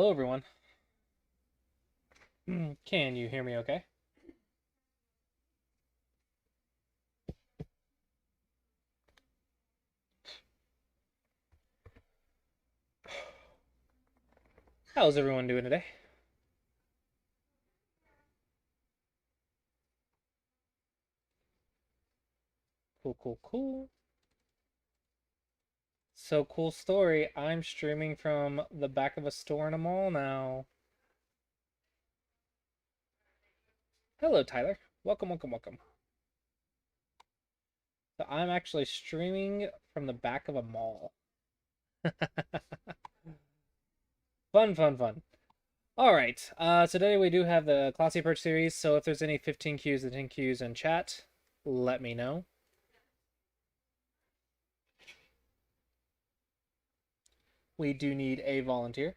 Hello, everyone. Can you hear me okay? How's everyone doing today? Cool, cool, cool. So, cool story. I'm streaming from the back of a store in a mall now. Hello, Tyler. Welcome, welcome, welcome. So, I'm actually streaming from the back of a mall. Fun, fun, fun. All right. Today we do have the Clossi Approach series. So, if there's any 15 Qs and 10 Qs in chat, let me know. We do need a volunteer.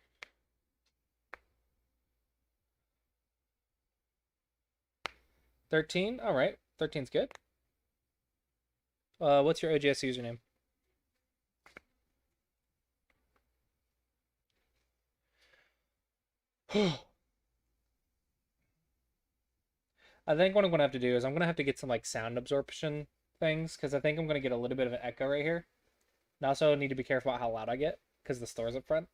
13. All right. 13's good. What's your OGS username? I think what I'm going to have to do is I'm going to have to get some like sound absorption things because I think I'm going to get a little bit of an echo right here. And I also need to be careful about how loud I get because the store's up front.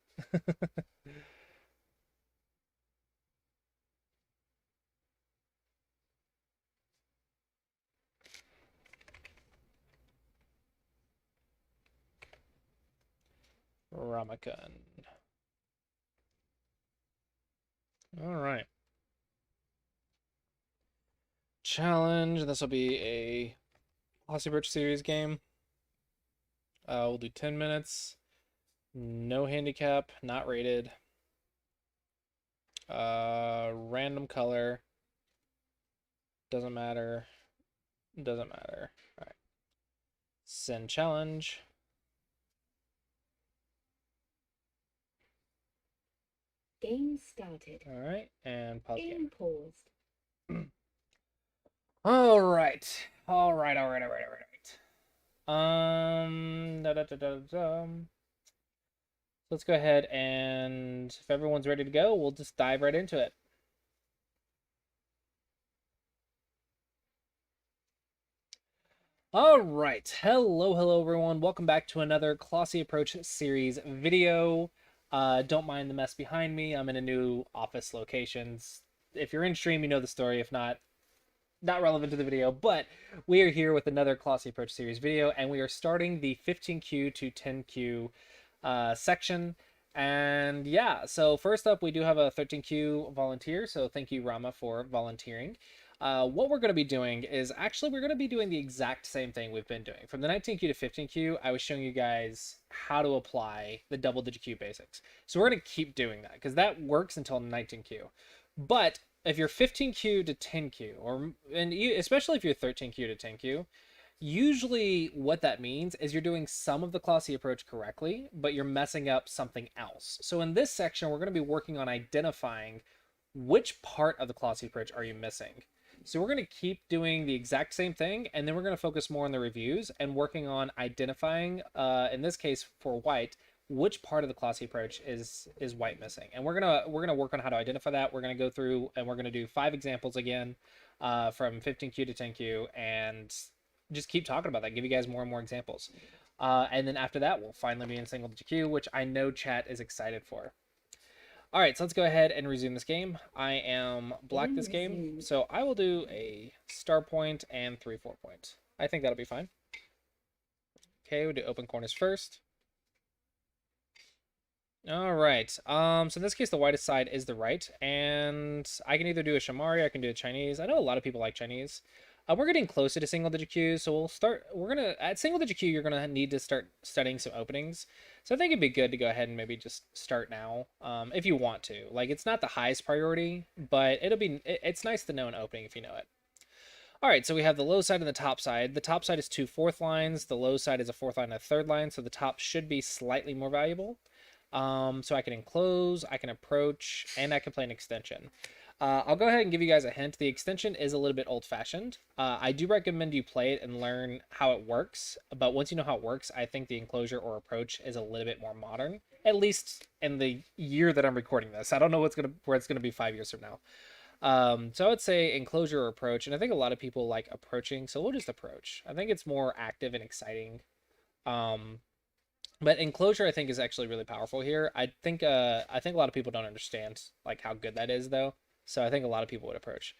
Ramakun. All right. Challenge. This will be a Clossi Birch series game. We'll do 10 minutes. No handicap. Not rated. Random color. Doesn't matter. Doesn't matter. All right. Send challenge. Game started. All right, and pause game. Paused. All right. All right. All right. All right. All right. Let's go ahead and if everyone's ready to go, we'll just dive right into it. All right. Hello, hello, everyone. Welcome back to another Clossi Approach series video. Don't mind the mess behind me. I'm in a new office location. If you're in stream, you know the story. If not, not relevant to the video, but we are here with another Clossi Approach series video, and we are starting the 15Q to 10Q section. And yeah, so first up, we do have a 13Q volunteer, so thank you, Rama, for volunteering. What we're going to be doing is actually we're going to be doing the exact same thing we've been doing. From the 19Q to 15Q, I was showing you guys how to apply the double digit Q basics. So we're going to keep doing that because that works until 19Q. But if you're 15Q to 10Q, especially if you're 13Q to 10Q, usually what that means is you're doing some of the Clossi approach correctly, but you're messing up something else. So in this section, we're going to be working on identifying which part of the Clossi approach are you missing. So we're going to keep doing the exact same thing, and then we're going to focus more on the reviews and working on identifying, in this case for white, which part of the Clossi approach is white missing. And we're gonna work on how to identify that. We're gonna go through and we're gonna do 5 examples again, from 15Q to 10Q, and just keep talking about that. Give you guys more and more examples. And then after that, we'll finally be in single digit Q, which I know chat is excited for. All right, so let's go ahead and resume this game. I am black this game, so I will do a star point and 3-4 point. I think that'll be fine. Okay, we'll do open corners first. All right. So in this case, the whitest side is the right, and I can either do a Shamari, I can do a Chinese. I know a lot of people like Chinese. We're getting closer to single digit Q, so we'll start. We're gonna at single digit Q. You're gonna need to start studying some openings. So I think it'd be good to go ahead and maybe just start now, if you want to. Like it's not the highest priority, but it's nice to know an opening if you know it. All right, so we have the low side and the top side. The top side is 2 fourth lines. The low side is a fourth line and a third line, so the top should be slightly more valuable. So I can enclose, I can approach, and I can play an extension. I'll go ahead and give you guys a hint. The extension is a little bit old-fashioned. I do recommend you play it and learn how it works, but once you know how it works, I think the enclosure or approach is a little bit more modern. at least in the year that I'm recording this. I don't know where it's gonna be 5 years from now. So I would say enclosure or approach, and I think a lot of people like approaching, so we'll just approach. I think it's more active and exciting. Um, but enclosure I think is actually really powerful here. I think a lot of people don't understand like how good that is though. So I think a lot of people would approach.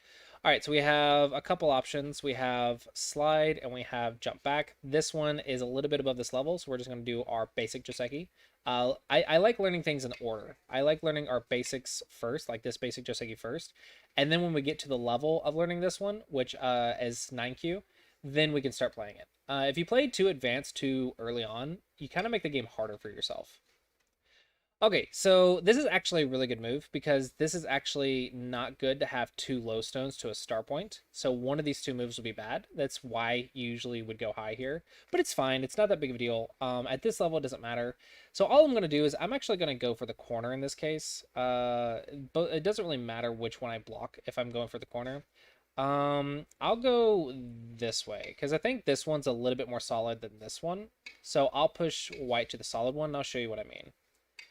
All right, so we have a couple options. We have slide and we have jump back. This one is a little bit above this level, so we're just going to do our basic Joseki. I like learning things in order. I like learning our basics first, like this basic Joseki first, and then when we get to the level of learning this one, which is 9Q, then we can start playing it. If you play too advanced too early on, you kind of make the game harder for yourself. Okay, so this is actually a really good move because this is actually not good to have two low stones to a star point. So one of these two moves will be bad. That's why you usually would go high here, but it's fine. It's not that big of a deal. At this level, it doesn't matter. So all I'm going to do is I'm actually going to go for the corner in this case. But it doesn't really matter which one I block if I'm going for the corner. I'll go this way because I think this one's a little bit more solid than this one. So I'll push white to the solid one and I'll show you what I mean.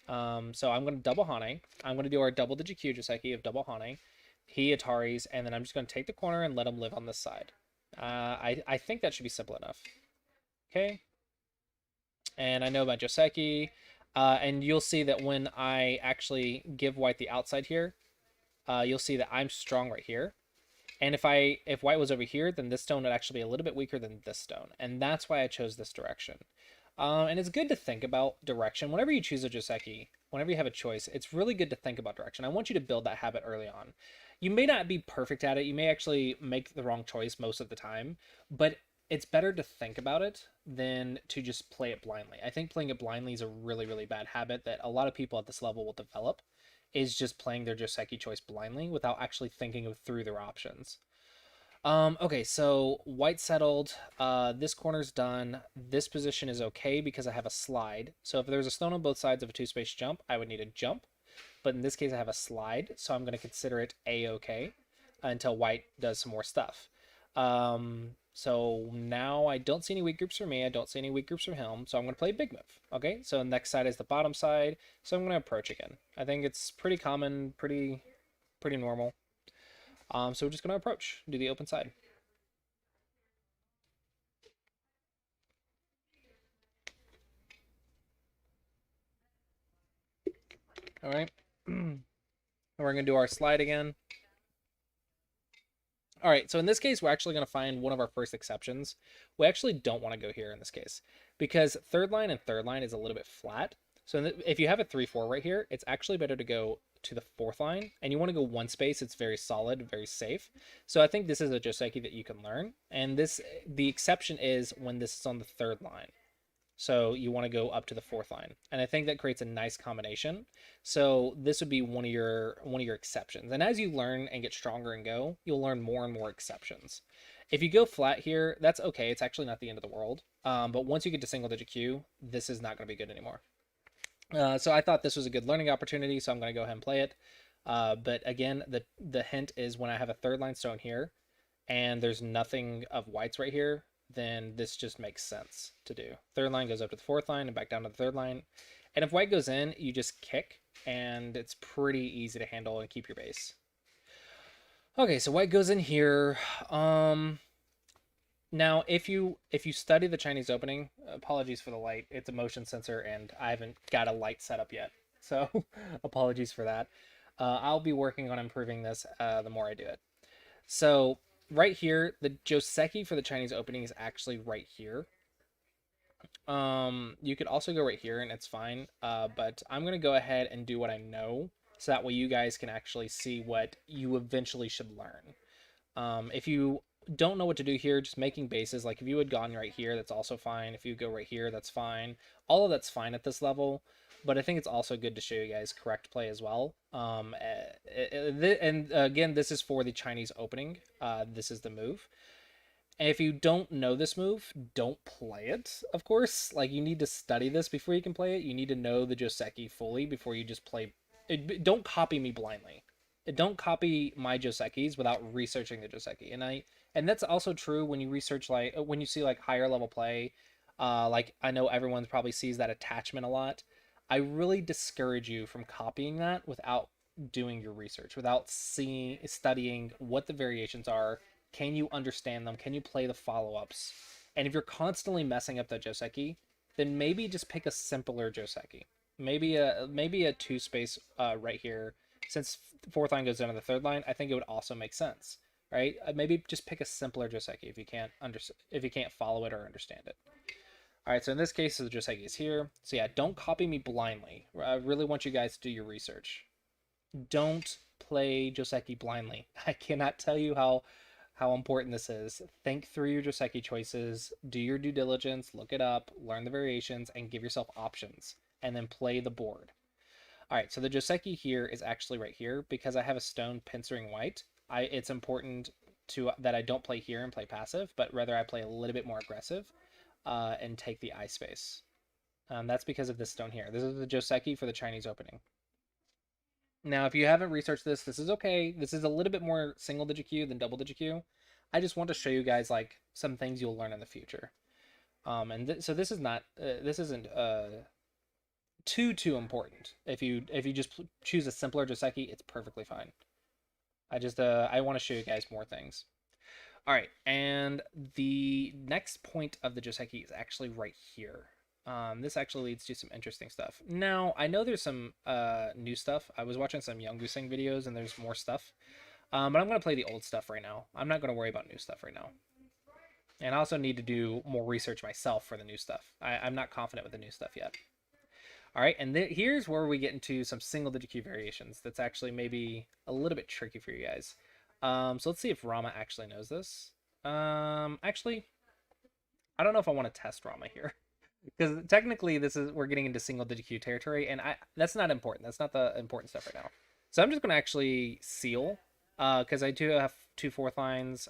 So I'm going to double Hane. I'm going to do our double Digikyu Joseki of double Hane. He Atari's, and then I'm just going to take the corner and let him live on this side. I think that should be simple enough. Okay. And I know about Joseki. And you'll see that when I actually give white the outside here, you'll see that I'm strong right here. And if white was over here, then this stone would actually be a little bit weaker than this stone. And that's why I chose this direction. And it's good to think about direction. Whenever you choose a Joseki, whenever you have a choice, it's really good to think about direction. I want you to build that habit early on. You may not be perfect at it. You may actually make the wrong choice most of the time, but it's better to think about it than to just play it blindly. I think playing it blindly is a really, really bad habit that a lot of people at this level will develop, is just playing their Joseki choice blindly without actually thinking through their options. Okay, so white settled. This corner's done. This position is okay because I have a slide. So if there's a stone on both sides of a two-space jump, I would need a jump. But in this case, I have a slide, so I'm going to consider it A-okay until white does some more stuff. So now I don't see any weak groups for me. I don't see any weak groups from him. So I'm going to play a big move. Okay, so next side is the bottom side. So I'm going to approach again. I think it's pretty common, pretty normal. So we're just going to approach, do the open side. All right. And we're going to do our slide again. All right, so in this case, we're actually going to find one of our first exceptions. We actually don't want to go here in this case because third line and third line is a little bit flat. So if you have a 3-4 right here, it's actually better to go to the fourth line, and you want to go one space. It's very solid, very safe. So I think this is a Joseki that you can learn, and the exception is when this is on the third line. So you want to go up to the fourth line, and I think that creates a nice combination. So this would be one of your exceptions. And as you learn and get stronger and go, you'll learn more and more exceptions. If you go flat here, that's okay. It's actually not the end of the world. But once you get to single digit Q, this is not going to be good anymore. So I thought this was a good learning opportunity, so I'm going to go ahead and play it. But again, the hint is when I have a third line stone here, and there's nothing of whites right here, then this just makes sense to do. Third line goes up to the fourth line and back down to the third line. And if white goes in, you just kick, and it's pretty easy to handle and keep your base. Okay, so white goes in here. Now, if you study the Chinese opening, apologies for the light. It's a motion sensor, and I haven't got a light set up yet. So apologies for that. I'll be working on improving this the more I do it. So right here, the Joseki for the Chinese opening is actually right here. You could also go right here, and it's fine. But I'm going to go ahead and do what I know, so that way you guys can actually see what you eventually should learn. If you don't know what to do here, just making bases, like if you had gone right here, that's also fine. If you go right here, that's fine. All of that's fine at this level, but I think it's also good to show you guys correct play as well. And again, this is for the Chinese opening. This is the move. And if you don't know this move, don't play it, of course. Like, you need to study this before you can play it. You need to know the Joseki fully before you just play. Don't copy me blindly. Don't copy my Josekis without researching the Joseki. And that's also true when you research, like, when you see like higher level play. Like, I know everyone probably sees that attachment a lot. I really discourage you from copying that without doing your research, without studying what the variations are. Can you understand them? Can you play the follow-ups? And if you're constantly messing up the Joseki, then maybe just pick a simpler Joseki. Maybe a two space right here. Since fourth line goes down to the third line, I think it would also make sense, right? Maybe just pick a simpler Joseki if you can't follow it or understand it. All right, so in this case, the Joseki is here. So yeah, don't copy me blindly. I really want you guys to do your research. Don't play Joseki blindly. I cannot tell you how important this is. Think through your Joseki choices, do your due diligence, look it up, learn the variations, and give yourself options, and then play the board. All right, so the Joseki here is actually right here because I have a stone pincering white. It's important that I don't play here and play passive, but rather I play a little bit more aggressive and take the eye space. That's because of this stone here. This is the Joseki for the Chinese opening. Now, if you haven't researched this, this is okay. This is a little bit more single digit Q than double digit Q. I just want to show you guys like some things you'll learn in the future. So this is not this isn't too important. If you just choose a simpler Joseki, it's perfectly fine. I want to show you guys more things. All right, and the next point of the Joseki is actually right here. This actually leads to some interesting stuff. Now, I know there's some new stuff. I was watching some Young Gusing videos, and there's more stuff. But I'm going to play the old stuff right now. I'm not going to worry about new stuff right now. And I also need to do more research myself for the new stuff. I'm not confident with the new stuff yet. All right, and here's where we get into some single-digit Q variations. That's actually maybe a little bit tricky for you guys. So let's see if Rama actually knows this. Actually, I don't know if I want to test Rama here. Because technically we're getting into single digit Q territory, and that's not important. That's not the important stuff right now. So I'm just gonna actually seal, because I do have two fourth lines.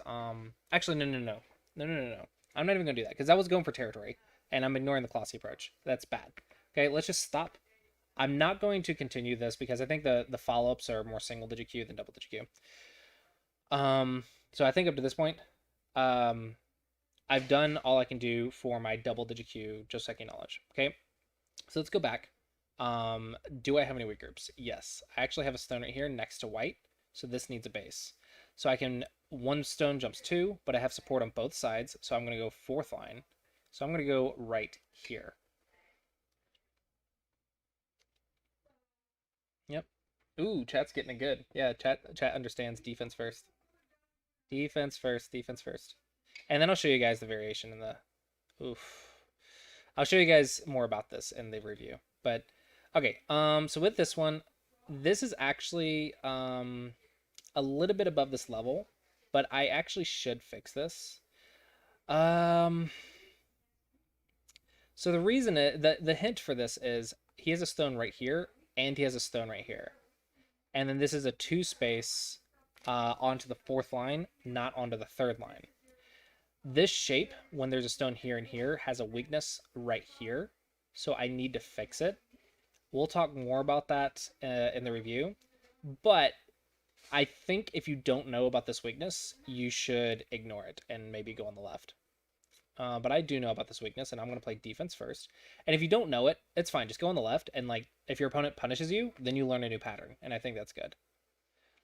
Actually no. I'm not even gonna do that because I was going for territory, and I'm ignoring the Clossi approach. That's bad. Okay, let's just stop. I'm not going to continue this because I think the follow-ups are more single digit Q than double digit Q. So I think up to this point, I've done all I can do for my double digit Q Joseki knowledge. Okay, so let's go back. Do I have any weak groups? Yes, I actually have a stone right here next to white, so this needs a base. So I can, one stone jumps two, but I have support on both sides, so I'm going to go fourth line. So I'm going to go right here. Yep. Ooh, chat's getting it good. Yeah, chat understands defense first. Defense first, defense first. And then I'll show you guys the variation in the... Oof. I'll show you guys more about this in the review. But, okay, so with this one, this is actually a little bit above this level, but I actually should fix this. So the reason, the hint for this is he has a stone right here, and he has a stone right here. And then this is a two space onto the fourth line, not onto the third line. This shape, when there's a stone here and here, has a weakness right here. So I need to fix it. We'll talk more about that in the review. But I think if you don't know about this weakness, you should ignore it and maybe go on the left. But I do know about this weakness, and I'm going to play defense first. And if you don't know it, it's fine. Just go on the left, and like if your opponent punishes you, then you learn a new pattern, and I think that's good.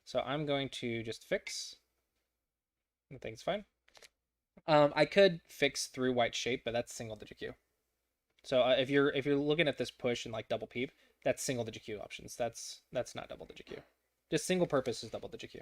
So I'm going to just fix. I think it's fine. I could fix through white shape, but that's single digit Q. So if you're looking at this push and like double peep, that's single digit Q options. That's not double digit Q. Just single purpose is double digit Q.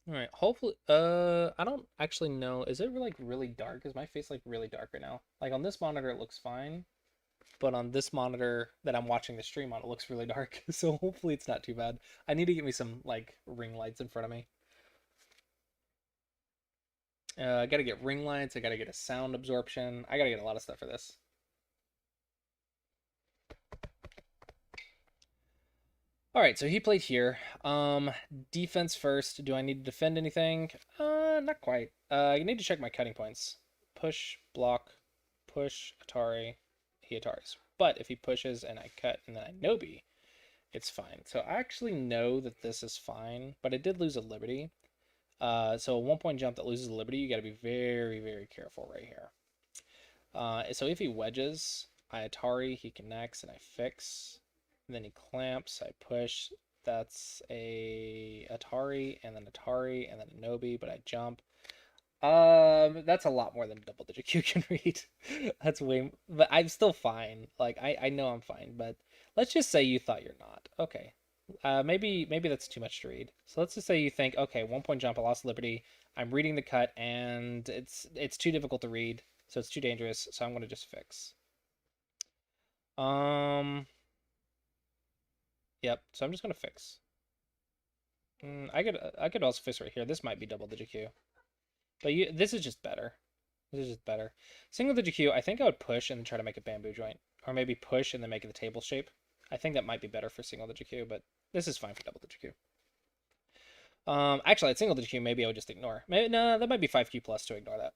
All right, hopefully, I don't actually know. Is it like really dark? Is my face like really dark right now? Like on this monitor, it looks fine, but on this monitor that I'm watching the stream on, it looks really dark. So hopefully it's not too bad. I need to get me some like ring lights in front of me. I gotta get ring lights. I gotta get a sound absorption. I gotta get a lot of stuff for this. All right, so he played here. Defense first. Do I need to defend anything? Not quite. I need to check my cutting points. Push, block, push, Atari. He Ataris. But if he pushes and I cut and then I Nobi, it's fine. So I actually know that this is fine, but I did lose a liberty. So a 1 point jump that loses a liberty, you got to be very, very careful right here. So if he wedges, I Atari, he connects, and I fix. And then he clamps, I push. That's a Atari, and then Atari, and then a Nobi, but I jump. That's a lot more than double digit Q can read. That's way, but I'm still fine. Like I know I'm fine, but let's just say you thought you're not. Okay. Maybe that's too much to read. So let's just say you think, okay, 1 point jump, I lost liberty. I'm reading the cut, and it's too difficult to read, so it's too dangerous. So I'm gonna just fix. Um. Yep. So I'm just gonna fix. I could also fix right here. This might be double digit Q. But this is just better. This is just better. Single digit Q, I think I would push and try to make a bamboo joint. Or maybe push and then make it the table shape. I think that might be better for single digit Q, but this is fine for double digit Q. Actually, at single digit Q, maybe I would just ignore. Maybe, no, that might be 5Q plus to ignore that.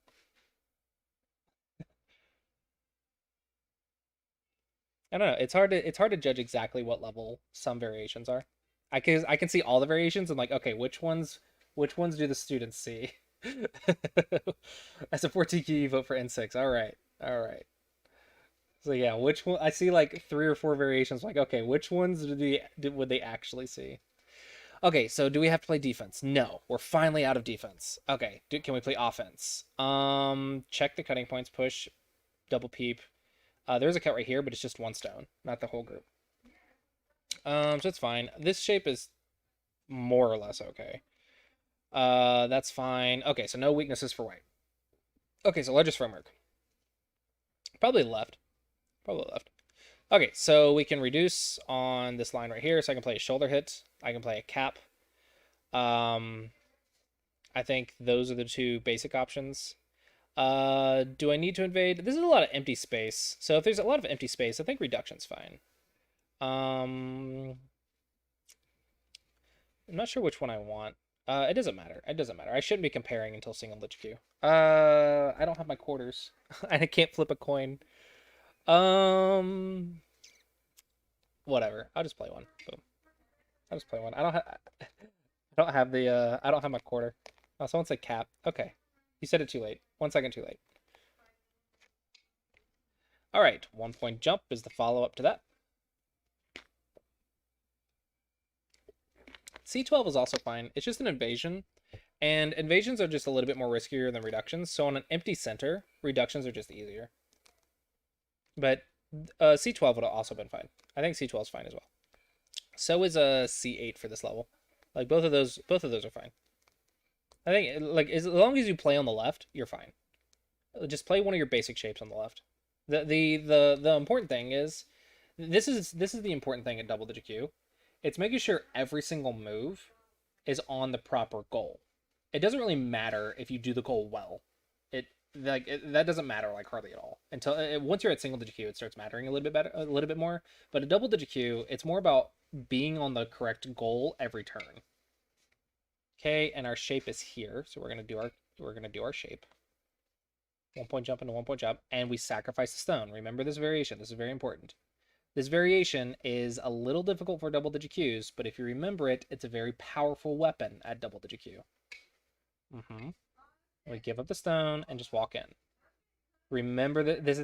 I don't know. It's hard to judge exactly what level some variations are. I can see all the variations and like, okay, which ones do the students see? As a 14Q, you vote for N6. All right. All right. So yeah, which one? I see like 3 or 4 variations. Like, okay, which ones would they actually see? Okay, so do we have to play defense? No, we're finally out of defense. Okay, can we play offense? Check the cutting points. Push, double peep. There's a cut right here, but it's just one stone, not the whole group. So it's fine. This shape is more or less okay. That's fine. Okay, so no weaknesses for white. Okay, so largest framework. Probably left. Probably left. Okay, so we can reduce on this line right here. So I can play a shoulder hit. I can play a cap. Um, I think those are the two basic options. Do I need to invade? This is a lot of empty space. So if there's a lot of empty space, I think reduction's fine. I'm not sure which one I want. It doesn't matter. It doesn't matter. I shouldn't be comparing until single lich queue. I don't have my quarters. I can't flip a coin. Um, Whatever. I'll just play one. Boom. I'll just play one. I don't have my quarter. Oh, someone said cap. Okay. You said it too late. 1 second too late. All right. 1 point jump is the follow up to that. C12 is also fine. It's just an invasion. And invasions are just a little bit more riskier than reductions. So on an empty center, reductions are just easier. But C12 would have also been fine. I think C12 is fine as well. So is a C8 for this level. Like both of those are fine. I think like as long as you play on the left, you're fine. Just play one of your basic shapes on the left. The important thing is this is the important thing at double digit Q. It's making sure every single move is on the proper goal. It doesn't really matter if you do the goal well. That doesn't matter like hardly at all until once you're at single digit Q, it starts mattering a little bit better, a little bit more. But a double digit Q, it's more about being on the correct goal every turn. Okay, and our shape is here, so we're gonna do our shape. 1 point jump into 1 point jump, and we sacrifice the stone. Remember this variation. This is very important. This variation is a little difficult for double digit Qs, but if you remember it, it's a very powerful weapon at double digit Q. We give up the stone and just walk in. Remember that this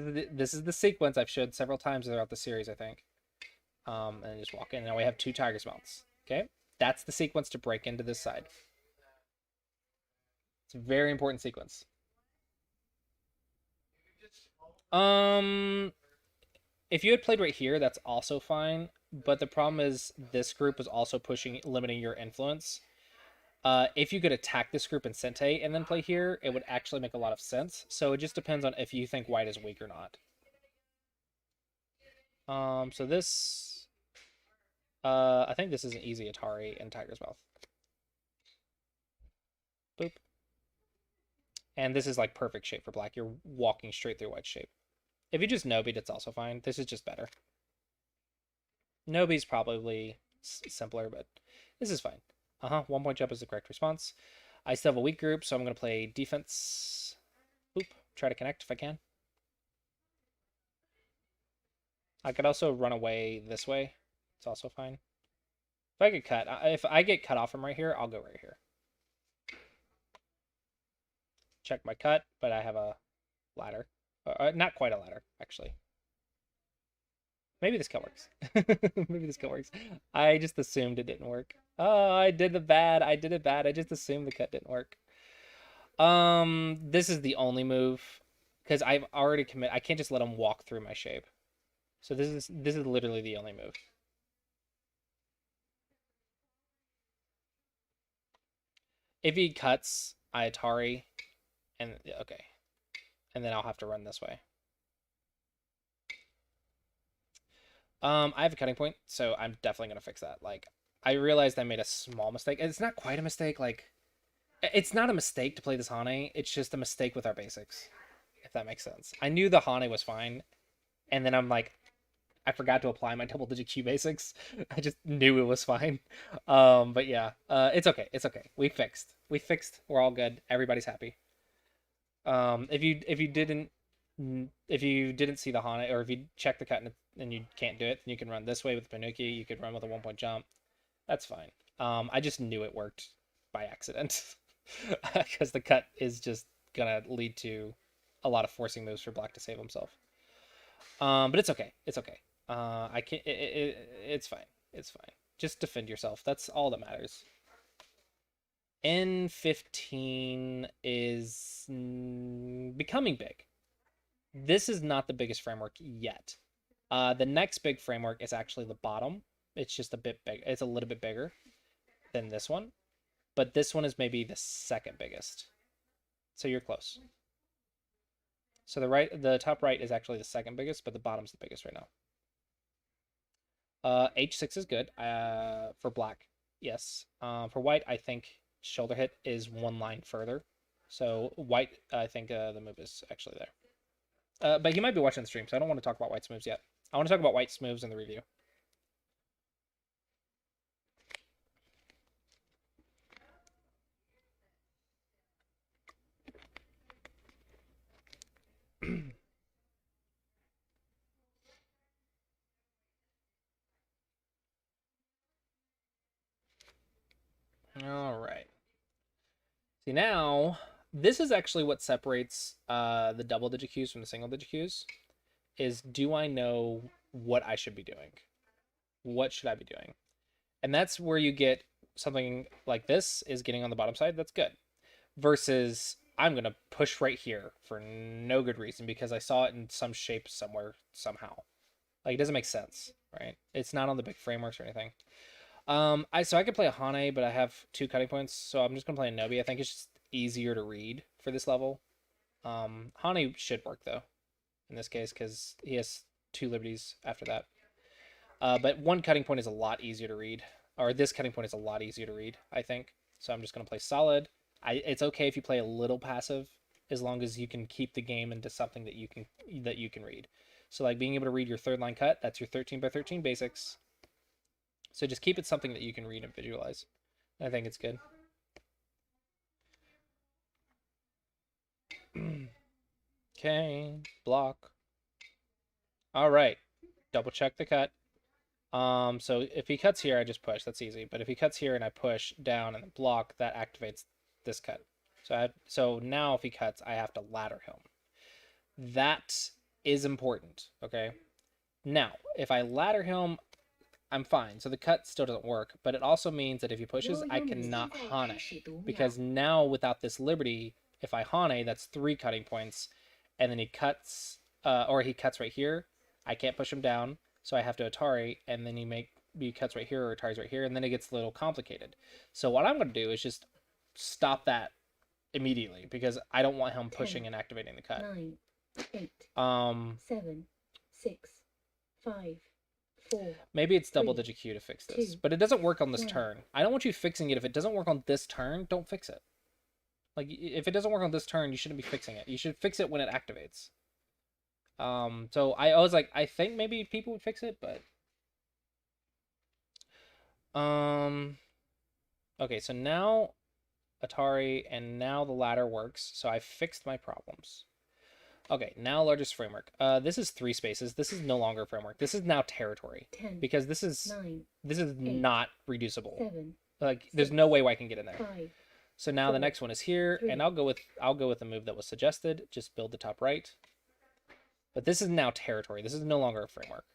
is the sequence I've showed several times throughout the series, I think. And just walk in. Now we have 2 tiger's mounts. Okay, that's the sequence to break into this side. It's a very important sequence. If you had played right here, that's also fine. But the problem is this group was also limiting your influence. If you could attack this group in Sente and then play here, it would actually make a lot of sense. So it just depends on if you think white is weak or not. So this, I think this is an easy Atari and Tiger's Mouth. Boop. And this is like perfect shape for black. You're walking straight through white shape. If you just Nobi, it's also fine. This is just better. Nobi's probably simpler, but this is fine. 1 point jump is the correct response. I still have a weak group, so I'm going to play defense. Boop. Try to connect if I can. I could also run away this way. It's also fine. If I get cut, if I get cut off from right here, I'll go right here. Check my cut, but I have a ladder. Not quite a ladder, actually. Maybe this cut works. Maybe this cut works. I just assumed it didn't work. Oh, I did the bad. I did it bad. I just assumed the cut didn't work. This is the only move because I've already commit. I can't just let him walk through my shape. So this is literally the only move. If he cuts, I Atari, and okay, and then I'll have to run this way. I have a cutting point, so I'm definitely gonna fix that. Like, I realized I made a small mistake. It's not quite a mistake. Like, it's not a mistake to play this Hane. It's just a mistake with our basics, if that makes sense. I knew the Hane was fine, and then I'm like, I forgot to apply my double-digit Q basics. I just knew it was fine. But yeah, it's okay. It's okay. We fixed. We fixed. We're all good. Everybody's happy. If you didn't see the Hana, or if you check the cut and you can't do it, then you can run this way with Panuki. You could run with a 1 point jump. That's fine. I just knew it worked by accident because the cut is just gonna lead to a lot of forcing moves for Black to save himself. But it's okay. It's okay. I can't. It's fine. It's fine. Just defend yourself. That's all that matters. N15 is becoming big. This is not the biggest framework yet. The next big framework is actually the bottom. It's just a bit big. It's a little bit bigger than this one, but this one is maybe the second biggest. So you're close. So the top right is actually the second biggest, but the bottom's the biggest right now. H6 is good. For Black, yes. For White, I think shoulder hit is one line further. So White, I think the move is actually there. But he might be watching the stream, so I don't want to talk about White's moves yet. I want to talk about White's moves in the review. All right. See, now this is actually what separates the double-digit Qs from the single-digit Qs. Is do I know what I should be doing? What should I be doing? And that's where you get something like this is getting on the bottom side. That's good. Versus I'm going to push right here for no good reason because I saw it in some shape somewhere somehow. Like, it doesn't make sense, right? It's not on the big frameworks or anything. So I could play a Hane, but I have 2 cutting points, so I'm just gonna play a Nobi. I think it's just easier to read for this level. Hane should work though, in this case, because he has 2 liberties after that. But 1 cutting point is a lot easier to read, or this cutting point is a lot easier to read, I think. So I'm just gonna play solid. It's okay if you play a little passive, as long as you can keep the game into something that you can read. So like being able to read your 3rd line cut, that's your 13 by 13 basics. So just keep it something that you can read and visualize. I think it's good. Okay, block. All right, double check the cut. So if he cuts here, I just push. That's easy. But if he cuts here and I push down and block, that activates this cut. So now if he cuts, I have to ladder him. That is important. Okay. Now, if I ladder him, I'm fine. So the cut still doesn't work, but it also means that if he pushes, I cannot Hane. Because now without this liberty, if I Hane, that's 3 cutting points, and then he cuts, or he cuts right here, I can't push him down, so I have to Atari, and then he cuts right here or Atari's right here, and then it gets a little complicated. So what I'm going to do is just stop that immediately, because I don't want him pushing and activating the cut. 9, 8, 7, 6, 5, 4. Maybe it's double-digit Q to fix this, 2, but it doesn't work on this 1. turn. I don't want you fixing it if it doesn't work on this turn. Don't fix it. Like, if it doesn't work on this turn, you shouldn't be fixing it. You should fix it when it activates. So I was like, I think maybe people would fix it, but okay. So now Atari, and now the ladder works. So I fixed my problems. Okay, now largest framework. This is 3 spaces. This is no longer a framework. This is now territory 10, because this is 9, not reducible. 7, Like there's no way I can get in there. 5, So now the 4, next one is here, 3. and I'll go with the move that was suggested. Just build the top right. But this is now territory. This is no longer a framework.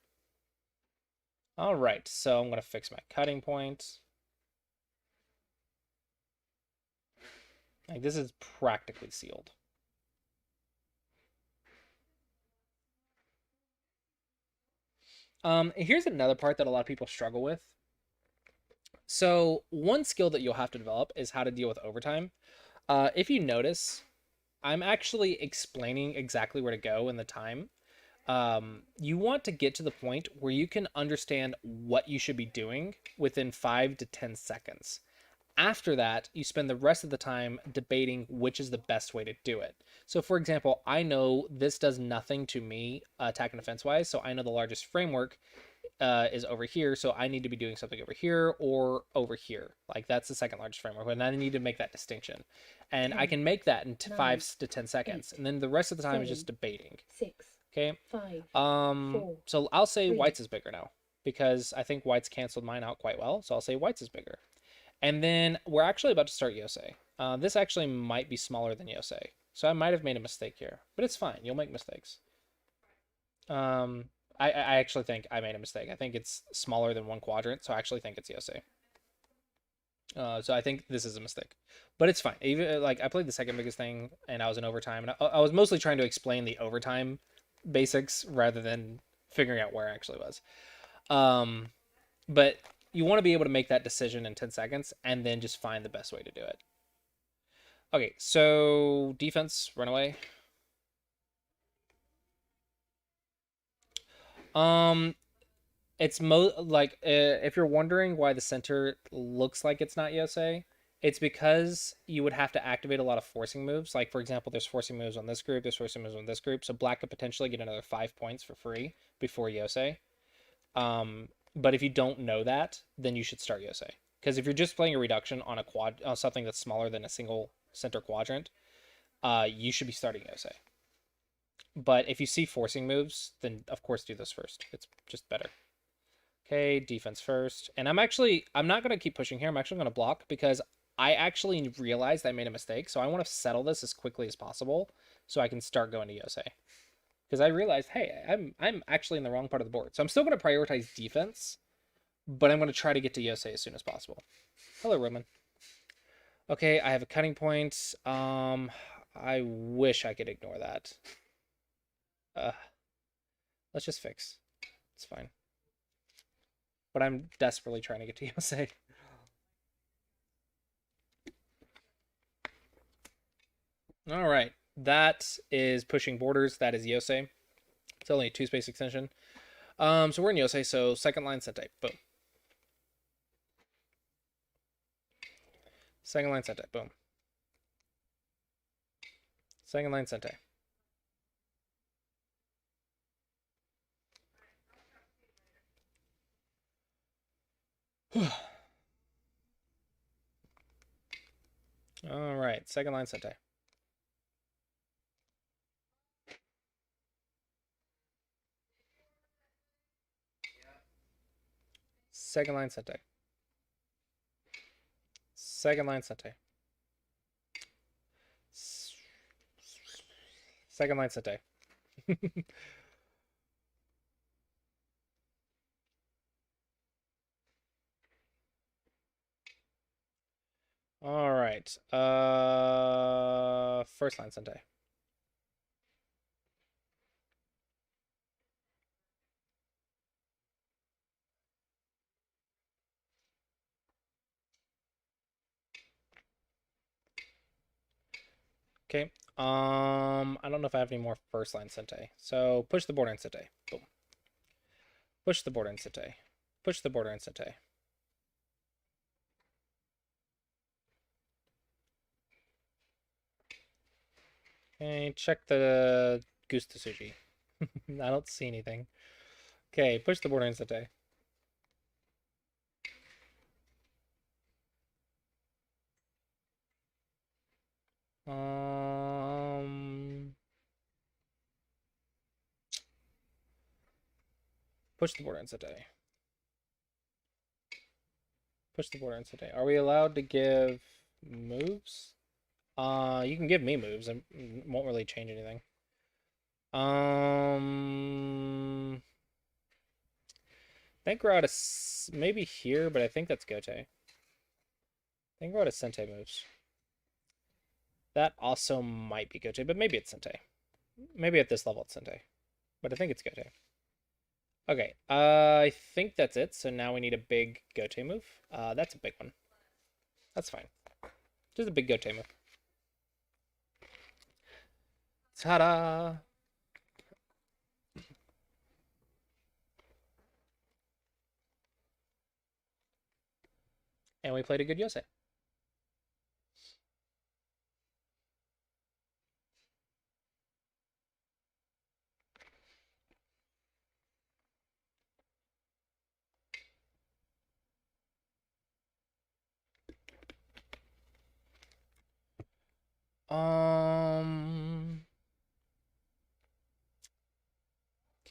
All right, so I'm gonna fix my cutting point. Like this is practically sealed. Here's another part that a lot of people struggle with. So one skill that you'll have to develop is how to deal with overtime. If you notice, I'm actually explaining exactly where to go in the time. You want to get to the point where you can understand what you should be doing within 5 to 10 seconds. After that, you spend the rest of the time debating which is the best way to do it. So, for example, I know this does nothing to me attack and defense wise, so I know the largest framework is over here, so I need to be doing something over here or over here. Like that's the second largest framework, and I need to make that distinction. And 10, I can make that in 9, 5 to 10 seconds, 8, and then the rest of the time 7, is just debating. 6, Okay. 5, 4. So I'll say 3. whites is bigger now because I think whites canceled mine out quite well. So I'll say whites is bigger. And then we're actually about to start Yosei. This actually might be smaller than Yosei. So I might have made a mistake here, but it's fine. You'll make mistakes. I actually think I made a mistake. I think it's smaller than 1 quadrant, so I actually think it's Yosei. So I think this is a mistake, but it's fine. Even like I played the second biggest thing, and I was in overtime, and I was mostly trying to explain the overtime basics rather than figuring out where I actually was. But you want to be able to make that decision in 10 seconds, and then just find the best way to do it. Okay, so defense, runaway. It's if you're wondering why the center looks like it's not Yosei, it's because you would have to activate a lot of forcing moves. Like for example, there's forcing moves on this group, there's forcing moves on this group, so black could potentially get another 5 points for free before Yosei. But if you don't know that, then you should start Yosei. Because if you're just playing a reduction on on something that's smaller than a single center quadrant, you should be starting Yosei. But if you see forcing moves, then of course do those first. It's just better. Okay, defense first. And I'm not going to keep pushing here. I'm actually going to block because I actually realized I made a mistake. So I want to settle this as quickly as possible so I can start going to Yosei. Because I realized, hey, I'm actually in the wrong part of the board. So I'm still going to prioritize defense, but I'm going to try to get to Yosei as soon as possible. Hello, Roman. Okay, I have a cutting point. I wish I could ignore that. Let's just fix. It's fine. But I'm desperately trying to get to Yosei. All right, that is pushing borders. That is Yosei. It's only a 2-space extension. So we're in Yosei. So second line Sentai. Boom. Second line Sentai. Boom. Second line Sentai. All right, second line Sentai. Second line Sentai. Second line Sentai. Second line Sentai. All right. First line Sentai. Okay. I don't know if I have any more first line Sentai. So push the border in Sentai. Boom. Push the border in Sentai. Push the border in Sentai. Okay, check the Goose Tsuji. I don't see anything. Okay, push the border in Sentai. Um, Push the border in Sente. Push the border in Sente. Are we allowed to give moves? You can give me moves. It won't really change anything. I think we're out of maybe here, but I think that's Gote. I think we're out of Sente moves. That also might be Gote, but maybe it's Sente. Maybe at this level it's Sente, but I think it's Gote. Okay, I think that's it. So now we need a big Gote move. That's a big one. That's fine. Just a big Gote move. Ta-da! And we played a good Yosei.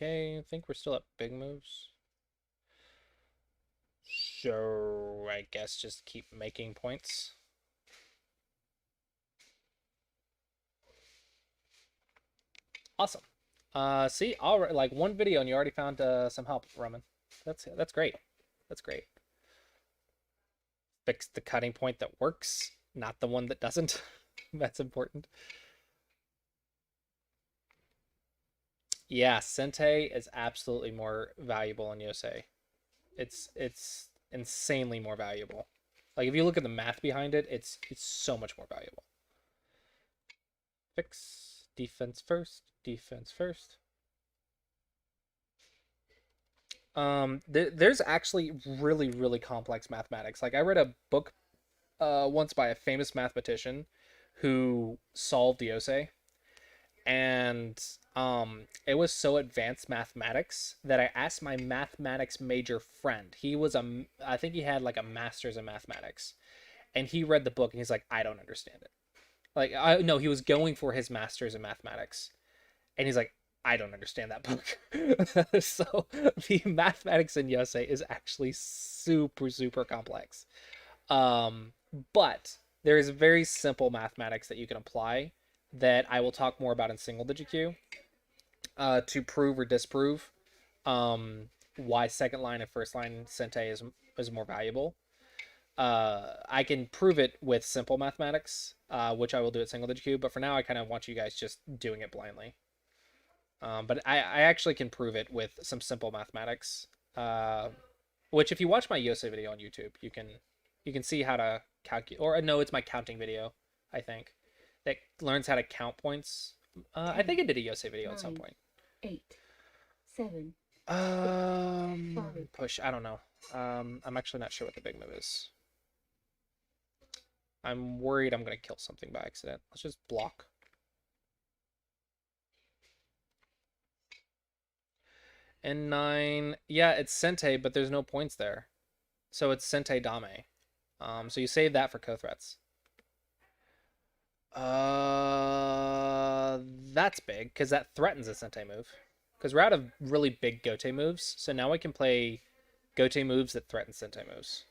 Okay, I think we're still at big moves. So I guess just keep making points. Awesome. See, already like one video and you already found some help, Roman. That's great. That's great. Fix the cutting point that works, not the one that doesn't. That's important. Yeah, Sente is absolutely more valuable in Yosei. It's insanely more valuable. Like if you look at the math behind it, it's so much more valuable. Fix defense first, defense first. There's actually really complex mathematics. Like I read a book once by a famous mathematician who solved Yosei, and it was so advanced mathematics that I asked my mathematics major friend. I think he had like a master's in mathematics, and he read the book and he's like, I don't understand it. Like I no, he was going for his master's in mathematics, and he's like, I don't understand that book. So the mathematics in Yosei is actually super complex. Um, but there is very simple mathematics that you can apply that I will talk more about in single digit Q to prove or disprove why second line and first line Sente is more valuable. I can prove it with simple mathematics, which I will do at single digit Q. But for now, I kind of want you guys just doing it blindly. But I actually can prove it with some simple mathematics. Which if you watch my Yosei video on YouTube, you can see how to calculate. Or no, it's my counting video, I think, that learns how to count points. I think I did a Yosei video at some point. 8, 7. Push. I don't know. I'm actually not sure what the big move is. I'm worried I'm gonna kill something by accident. Let's just block. N9. Yeah, it's Sente, but there's no points there. So it's Sente Dame. So you save that for co-threats. That's big, because that threatens a Sente move. Because we're out of really big Gote moves, so now we can play Gote moves that threaten Sente moves.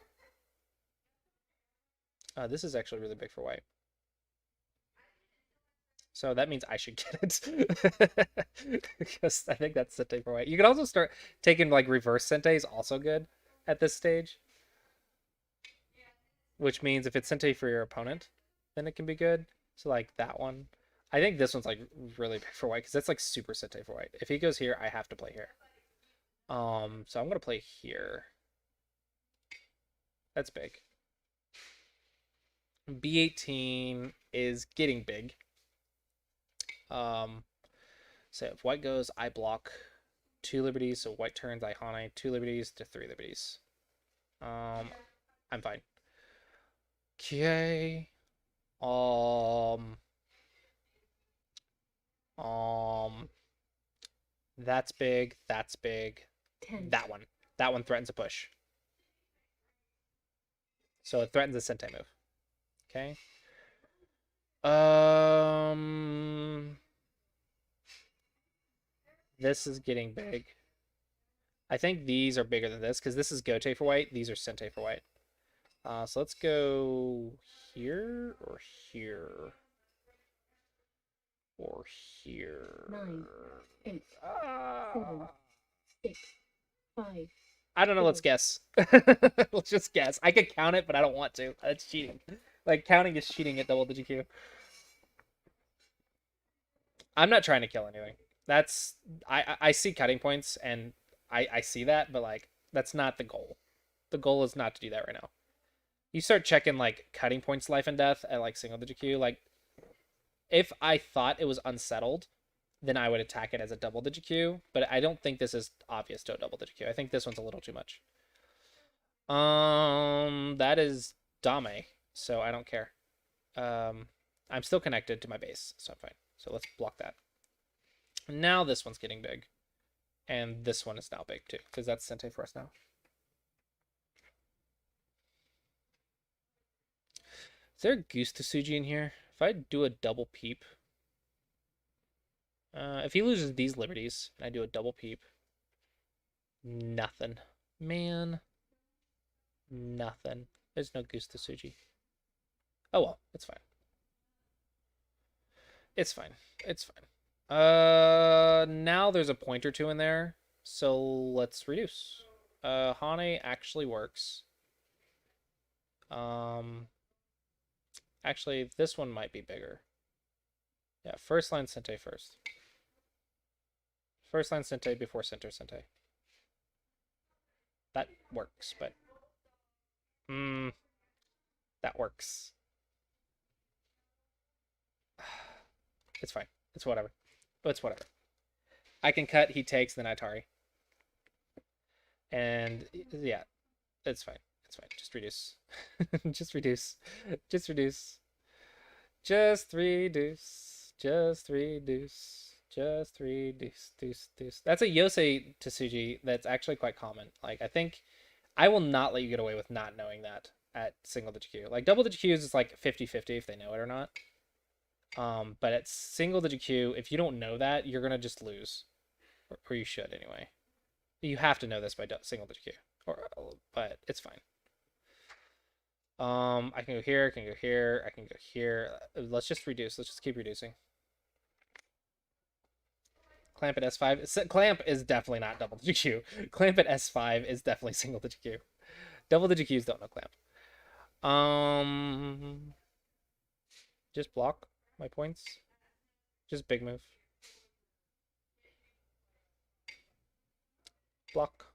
This is actually really big for white. So that means I should get it. Because I think that's Sente for white. You can also start taking like reverse Sente is also good at this stage. Which means if it's Sente for your opponent, then it can be good. So like that one. I think this one's like really big for white because that's like super Sente for white. If he goes here, I have to play here. So I'm gonna play here. That's big. B18 is getting big. So if white goes, I block 2 liberties. So white turns, I Hane 2 liberties to 3 liberties. I'm fine. Okay. That's big. That's big. 10. That one. That one threatens a push. So it threatens a Sente move. Okay. This is getting big. I think these are bigger than this because this is Gote for white. These are Sente for white. So let's go here or here or here. 9, 8, 7, Ah. 6, 5, I don't know. 4. Let's guess. Let's just guess. I could count it, but I don't want to. That's cheating. Like counting is cheating at double digit Q. I'm not trying to kill anything. That's I see cutting points and I see that, but like that's not the goal. The goal is not to do that right now. You start checking like cutting points life and death at like single digit Q. Like if I thought it was unsettled, then I would attack it as a double digit Q. But I don't think this is obvious to a double digit Q. I think this one's a little too much. That is Dame, so I don't care. I'm still connected to my base, so I'm fine. So let's block that. Now this one's getting big. And this one is now big too, because that's Sente for us now. Is there a Goose Tsuji in here? If I do a double peep. If he loses these liberties, and I do a double peep. Nothing. Man. Nothing. There's no Goose Tsuji. Oh well, it's fine. It's fine. It's fine. Now there's a point or two in there, so let's reduce. Hane actually works. Actually, this one might be bigger. Yeah, first line Sente first. First line Sente before center Sente. That works, but that works. It's fine. It's whatever. It's whatever. I can cut, he takes, then Atari. And yeah, it's fine. It's fine. Just reduce. Just reduce. Just reduce. Just reduce. Just reduce. Just reduce. Deuce. That's a Yosei Tsuji that's actually quite common. Like, I think I will not let you get away with not knowing that at single digit Q. Like, double digit Q is like 50-50 if they know it or not. But at single digit Q, if you don't know that, you're going to just lose. Or you should anyway. You have to know this by single digit Q. But it's fine. I can go here, I can go here, I can go here. Let's just reduce. Let's just keep reducing. Clamp at S5. Clamp is definitely not double digit Q. Clamp at S5 is definitely single digit Q. Double digit Qs don't know clamp. Just block my points. Just big move. Block.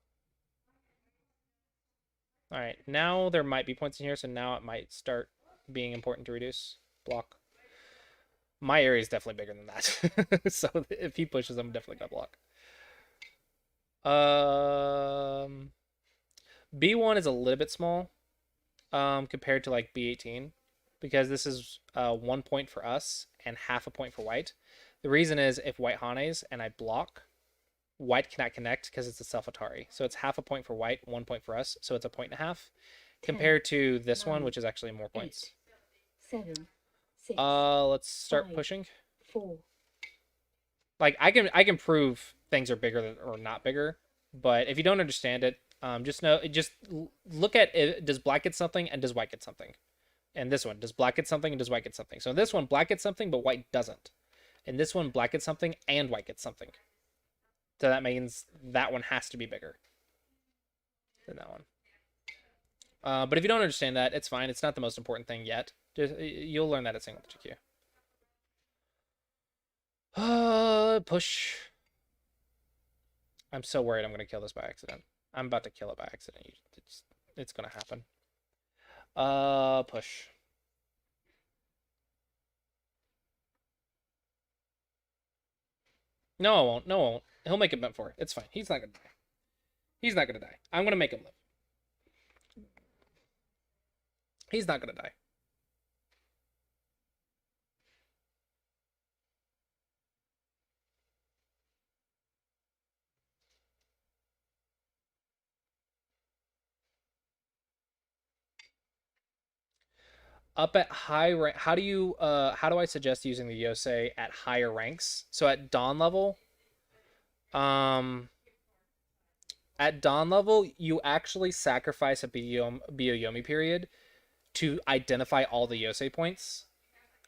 All right, now there might be points in here, so now it might start being important to reduce. Block. My area is definitely bigger than that. So if he pushes, I'm definitely gonna block. B1 is a little bit small compared to like B18 because this is 1 point for us and half a point for white. The reason is if white Hanes and I block, white cannot connect because it's a self Atari. So it's half a point for white, 1 point for us. So it's a point and a half compared to this one, which is actually more points. 7, 6. Let's start 5, pushing. 4. Like I can prove things are bigger or not bigger, but if you don't understand it, just look at it. Does black get something and does white get something? And this one, does black get something and does white get something? So in this one, black gets something, but white doesn't. In this one, black gets something and white gets something. So that means that one has to be bigger than that one. But if you don't understand that, it's fine. It's not the most important thing yet. You'll learn that at single digit Q. Push. I'm so worried I'm going to kill this by accident. I'm about to kill it by accident. It's going to happen. Push. No, I won't. No, I won't. He'll make it bent for it. It's fine. He's not going to die. He's not going to die. I'm going to make him live. He's not going to die. Up at high rank, how do I suggest using the Yosei at higher ranks? So at Dawn level, um At Dawn level, you actually sacrifice a Byoyomi period to identify all the Yosei points.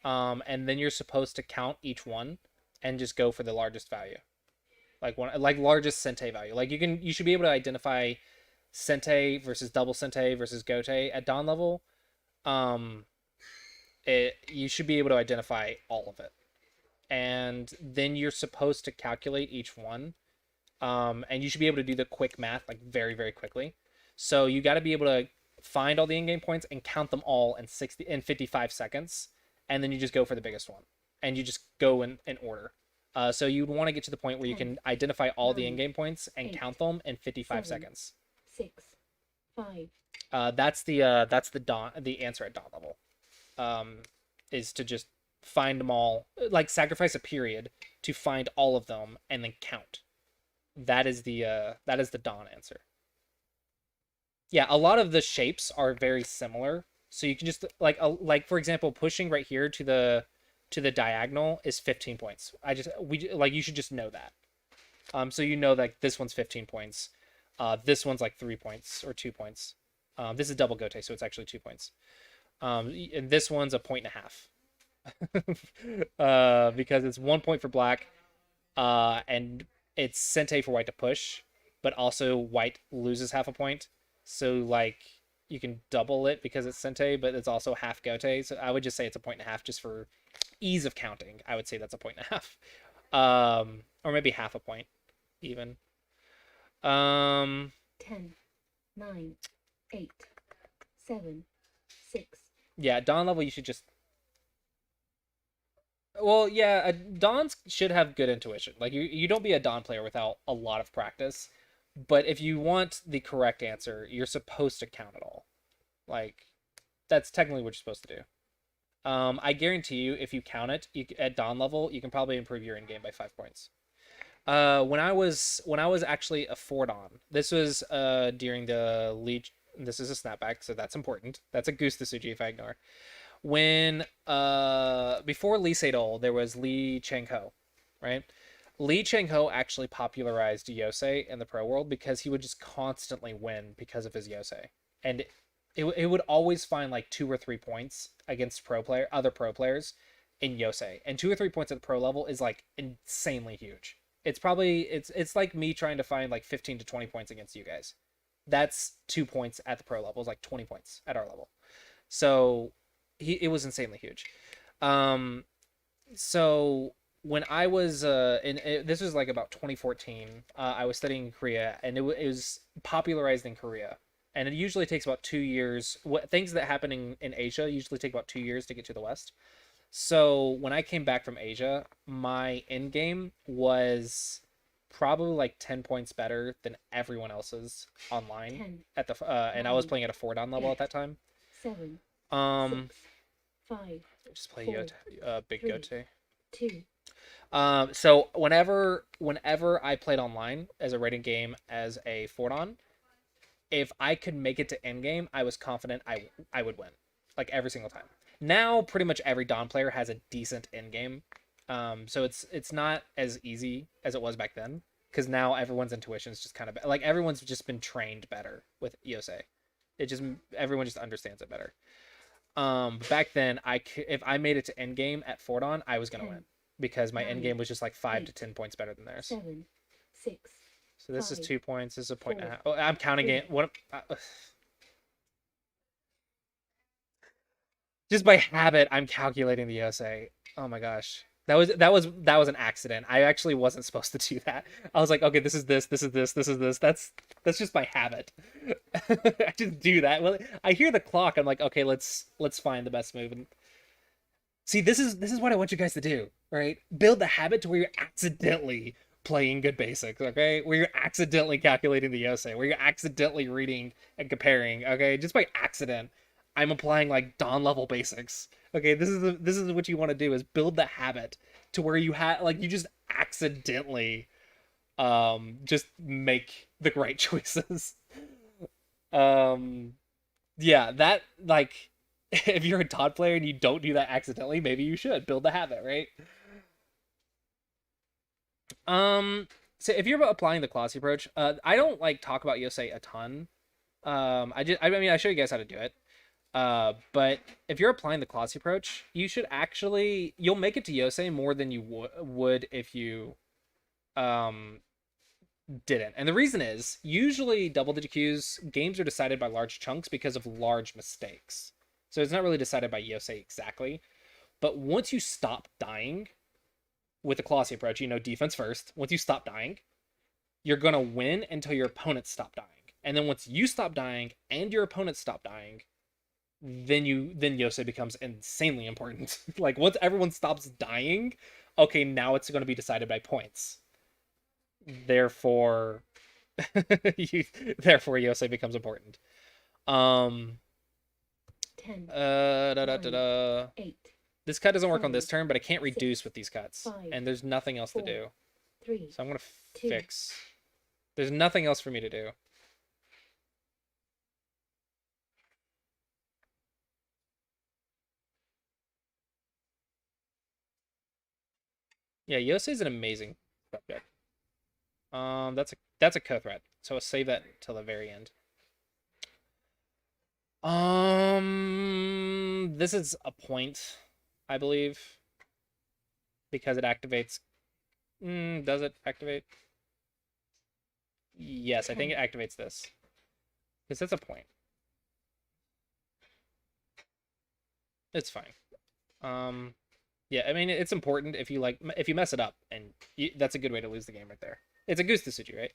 And then you're supposed to count each one and just go for the largest value. Like largest Sente value. Like you should be able to identify Sente versus double Sente versus Gote at Dawn level. Um you should be able to identify all of it. And then you're supposed to calculate each one. And you should be able to do the quick math like very, very quickly. So you got to be able to find all the in-game points and count them all in 55 seconds, and then you just go for the biggest one, and you just go in order. So you'd want to get to the point where you 10, can identify all the 9, in-game points and 8, count them in 55 7, seconds. 6, 5, That's the answer at dawn level. Is to just find them all, like sacrifice a period to find all of them and then count. That is the dawn answer. Yeah, a lot of the shapes are very similar, so you can just like for example, pushing right here to the diagonal is 15 points. We like you should just know that. So you know that this one's 15 points. This one's like 3 points or 2 points. This is double gote, so it's actually 2 points. And this one's a point and a half. Because it's 1 point for black, and it's Sente for white to push, but also white loses half a point. So like you can double it because it's Sente, but it's also half Gote. So I would just say it's a point and a half just for ease of counting. I would say that's a point and a half. Or maybe half a point even. 10, 9, 8, 7, 6. Yeah, Dawn level you should just. Well, yeah, Dawns should have good intuition. Like you don't be a Dawn player without a lot of practice. But if you want the correct answer, you're supposed to count it all. Like that's technically what you're supposed to do. I guarantee you, if you count it at Dawn level, you can probably improve your in game by 5 points. When I was actually a 4 Dawn, this was during the leech. This is a snapback, so that's important. That's a goose the Suji if I ignore. When before Lee Sedol, there was Lee Chang-ho, right? Lee Chang-ho actually popularized Yosei in the pro world because he would just constantly win because of his Yosei. And it would always find like 2 or 3 points against other pro players in Yosei. And 2 or 3 points at the pro level is like insanely huge. It's like me trying to find like 15 to 20 points against you guys. That's 2 points at the pro level. It's like 20 points at our level. So it was insanely huge. So when I was this was like about 2014. I was studying in Korea, and it was popularized in Korea, and it usually takes about 2 years. Things that happen in Asia usually take about 2 years to get to the West. So when I came back from Asia, my end game was probably like 10 points better than everyone else's online 10, at the and I was playing at a 4 Dawn level at that time. 7, Um, 6, 5, just play 4, Big 3, Gote. 2. So whenever I played online as a rating game as a 4 Dawn, if I could make it to end game, I was confident I would win, like every single time. Now pretty much every Dawn player has a decent end game, so it's not as easy as it was back then because now everyone's intuition is just kind of like everyone's just been trained better with Yosei. It just everyone just understands it better. Back then if I made it to end game at 4 Dawn, I was gonna 10, win because my end 9, game was just like 5 to 8, 10 points better than theirs. 7, 6, So this is 5, 2 points. This is a point and a 4, half. Oh, I'm counting 3. it. What? Just by habit, I'm calculating the Yosei. Oh my gosh. That was an accident. I actually wasn't supposed to do that. I was like, okay, this is this, this is this, this is this. That's just by habit. I just do that. Well, I hear the clock. I'm like, okay, let's find the best move. And see, this is what I want you guys to do, right? Build the habit to where you're accidentally playing good basics, okay? Where you're accidentally calculating the Yosei, where you're accidentally reading and comparing, okay? Just by accident, I'm applying like Dawn level basics. Okay, this is what you want to do is build the habit to where you have like you just accidentally just make the right choices. Um yeah, that like if you're a Dawn player and you don't do that accidentally, maybe you should build the habit, right? Um So if you're applying the Clossi approach, I don't like talk about Yosei a ton. I mean, I show you guys how to do it. But if you're applying the Clossi approach, you should actually you'll make it to Yosei more than you would if you um didn't. And the reason is usually double digit queues games are decided by large chunks because of large mistakes. So it's not really decided by Yosei exactly. But once you stop dying with the Clossi approach, defense first. Once you stop dying, you're gonna win until your opponents stop dying. And then once you stop dying and your opponents stop dying, then Yosei becomes insanely important. Like once everyone stops dying, okay, now it's gonna be decided by points. Therefore, therefore Yosei becomes important. 10, Da, da, da, da. 8. This cut doesn't work on 7, this turn, but I can't 6, reduce with these cuts, 5, and there's nothing else 4, to do. 3, So I'm gonna 2. fix. There's nothing else for me to do. Yeah, Yosei's an amazing subject. That's a co-threat, so I'll save that till the very end. This is a point, I believe, because it activates. Does it activate? Yes, I think it activates this. Because that's a point. It's fine. Yeah, I mean it's important if you mess it up, and that's a good way to lose the game right there. It's a goose to Suji, right?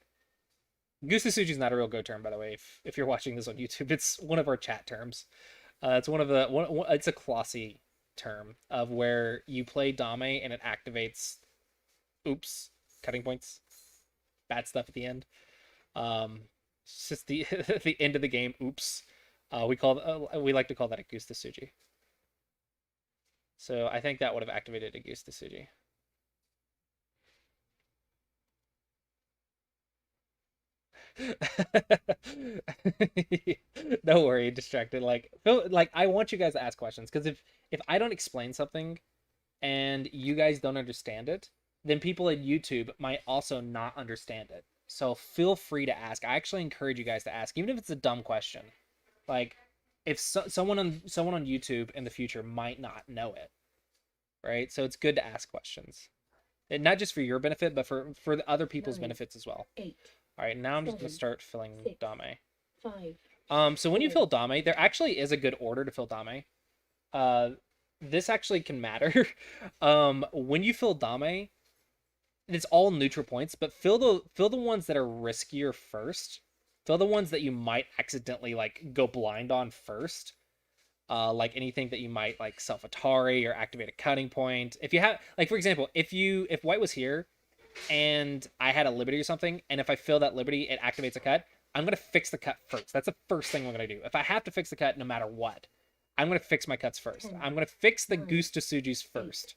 Goose to Suji is not a real Go term, by the way. If you're watching this on YouTube, it's one of our chat terms. It's one of the it's a Clossi term of where you play Dame and it activates. Oops, cutting points, bad stuff at the end. It's just the the end of the game. Oops. We like to call that a goose to Suji. So I think that would have activated a goose to Suji. Don't worry, distracted. Like I want you guys to ask questions because if I don't explain something and you guys don't understand it, then people at YouTube might also not understand it. So feel free to ask. I actually encourage you guys to ask, even if it's a dumb question. Like if someone on YouTube in the future might not know it, right? So it's good to ask questions, and not just for your benefit, but for the other people's 9, benefits as well. 8. All right, now I'm just gonna 7, start filling 6, Dame. 5. So when you fill Dame, there actually is a good order to fill Dame. This actually can matter. When you fill Dame, it's all neutral points, but fill the ones that are riskier first. Fill the ones that you might accidentally like go blind on first. Like anything that you might like self Atari or activate a cutting point. If you have like for example, if white was here and I had a liberty or something, and if I fill that liberty, it activates a cut. I'm gonna fix the cut first. That's the first thing I'm gonna do. If I have to fix the cut, no matter what, I'm gonna fix my cuts first. 10, I'm gonna fix the 9, goose to Suji's first,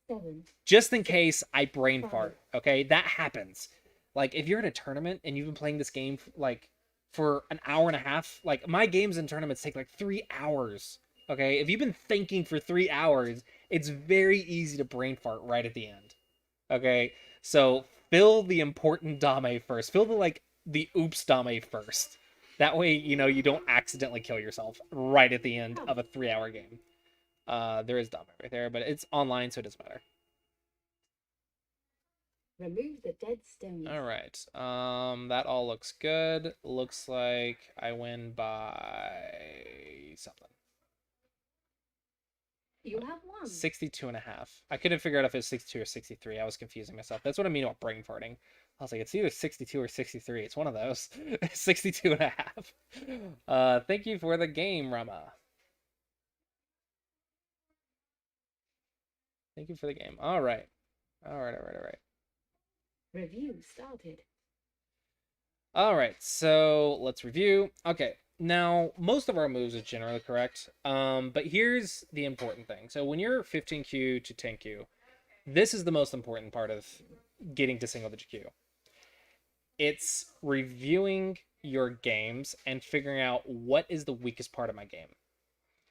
7. just in case I brain 5. fart. Okay, that happens. Like if you're in a tournament and you've been playing this game like for an hour and a half, like my games in tournaments take like 3 hours. Okay, if you've been thinking for 3 hours, it's very easy to brain fart right at the end. Okay, so fill the important Dame first. Fill the oops Dame first. That way, you don't accidentally kill yourself right at the end of a 3-hour game. There is Dame right there, but it's online, so it doesn't matter. Remove the dead stones. All right. That all looks good. Looks like I win by something. You have won. 62 and a half. I couldn't figure out if it was 62 or 63. I was confusing myself. That's what I mean about brain farting. I was like, it's either 62 or 63. It's one of those. 62 and a half. Thank you for the game, Rama. Thank you for the game. All right. All right. Review started. All right. So let's review. Okay. Now, most of our moves are generally correct, but here's the important thing. So when you're 15Q to 10Q, this is the most important part of getting to single-digit Q. It's reviewing your games and figuring out what is the weakest part of my game.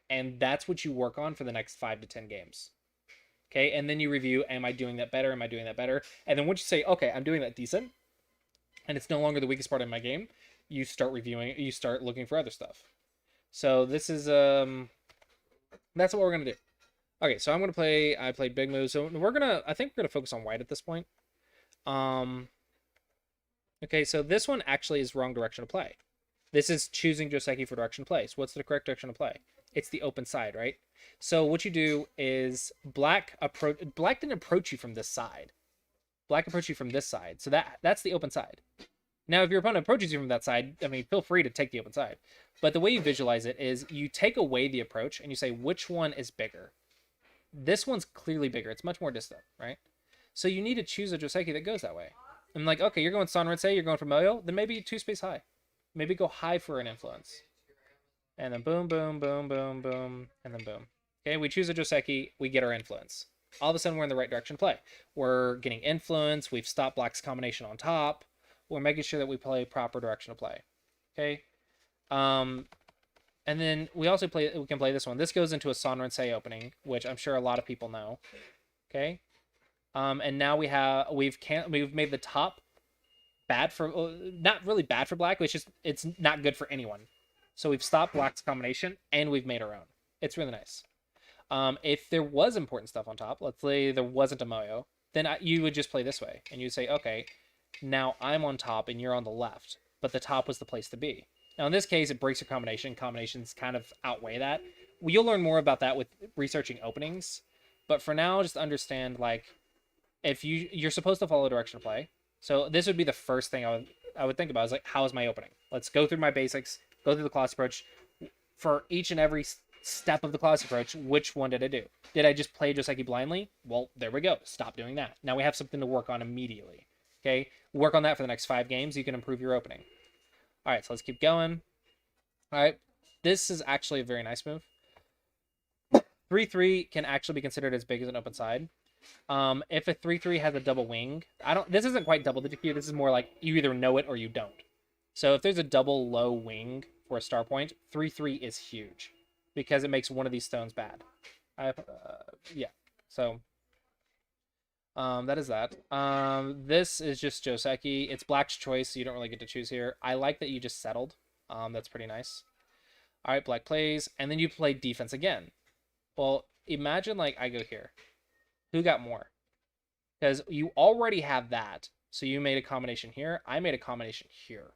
And that's what you work on for the next 5 to 10 games. Okay, and then you review, am I doing that better? Am I doing that better? And then once you say, okay, I'm doing that decent, and it's no longer the weakest part of my game, you start reviewing, you start looking for other stuff. So this is that's what we're gonna do. Okay, so I'm gonna play. I played big moves, so I think we're gonna focus on white at this point. Um, okay, so this one actually is wrong direction to play. This is choosing Joseki for direction to play. So what's the correct direction to play? It's the open side, right? So what you do is black didn't approach you from this side. Black approached you from this side. So that's the open side. Now, if your opponent approaches you from that side, I mean, feel free to take the open side. But the way you visualize it is you take away the approach and you say, which one is bigger? This one's clearly bigger. It's much more distant, right? So you need to choose a Joseki that goes that way. I'm like, okay, you're going Sanrensei, you're going for Moyo, then maybe 2 space high. Maybe go high for an influence. And then boom, boom, boom, boom, boom, and then boom. Okay, we choose a Joseki, we get our influence. All of a sudden, we're in the right direction to play. We're getting influence, we've stopped black's combination on top, we're making sure that we play proper direction to play. Okay? And then we can play this one. This goes into a Sanrensei opening, which I'm sure a lot of people know. Okay? And now we've made the top bad for not really bad for black, it's not good for anyone. So we've stopped black's combination and we've made our own. It's really nice. If there was important stuff on top, let's say there wasn't a Moyo, then you would just play this way and you'd say, okay, now I'm on top and you're on the left, but the top was the place to be. Now in this case, it breaks your combination. Combinations kind of outweigh that. You'll learn more about that with researching openings, but for now, just understand like if you're supposed to follow direction of play. So this would be the first thing I would think about is like, how is my opening? Let's go through my basics, go through the Clossi approach. For each and every step of the Clossi approach, which one did I do? Did I just play Joseki blindly? Well, there we go. Stop doing that. Now we have something to work on immediately. Okay, work on that for the next 5 games. You can improve your opening. All right, so let's keep going. All right, this is actually a very nice move. 3/3 can actually be considered as big as an open side. If a 3/3 has a double wing, this isn't quite double digit here. This is more like you either know it or you don't. So if there's a double low wing for a star point, 3/3 is huge because it makes one of these stones bad. Yeah. So that is that. This is just Joseki. It's black's choice, so you don't really get to choose here. I like that you just settled. That's pretty nice. All right, black plays, and then you play defense again. Well, imagine like I go here. Who got more? Because you already have that. So you made a combination here. I made a combination here.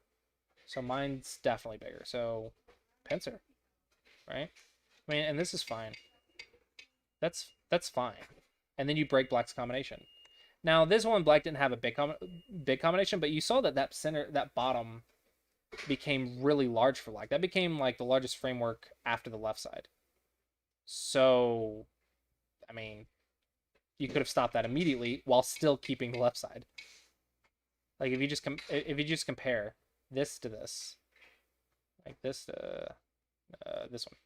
So mine's definitely bigger. So pincer, right? I mean, and this is fine. That's fine. And then you break black's combination. Now this one, black didn't have a big combination, but you saw that bottom became really large for black. That became like the largest framework after the left side. So, I mean, you could have stopped that immediately while still keeping the left side. Like if you just compare this to this, like this to this one,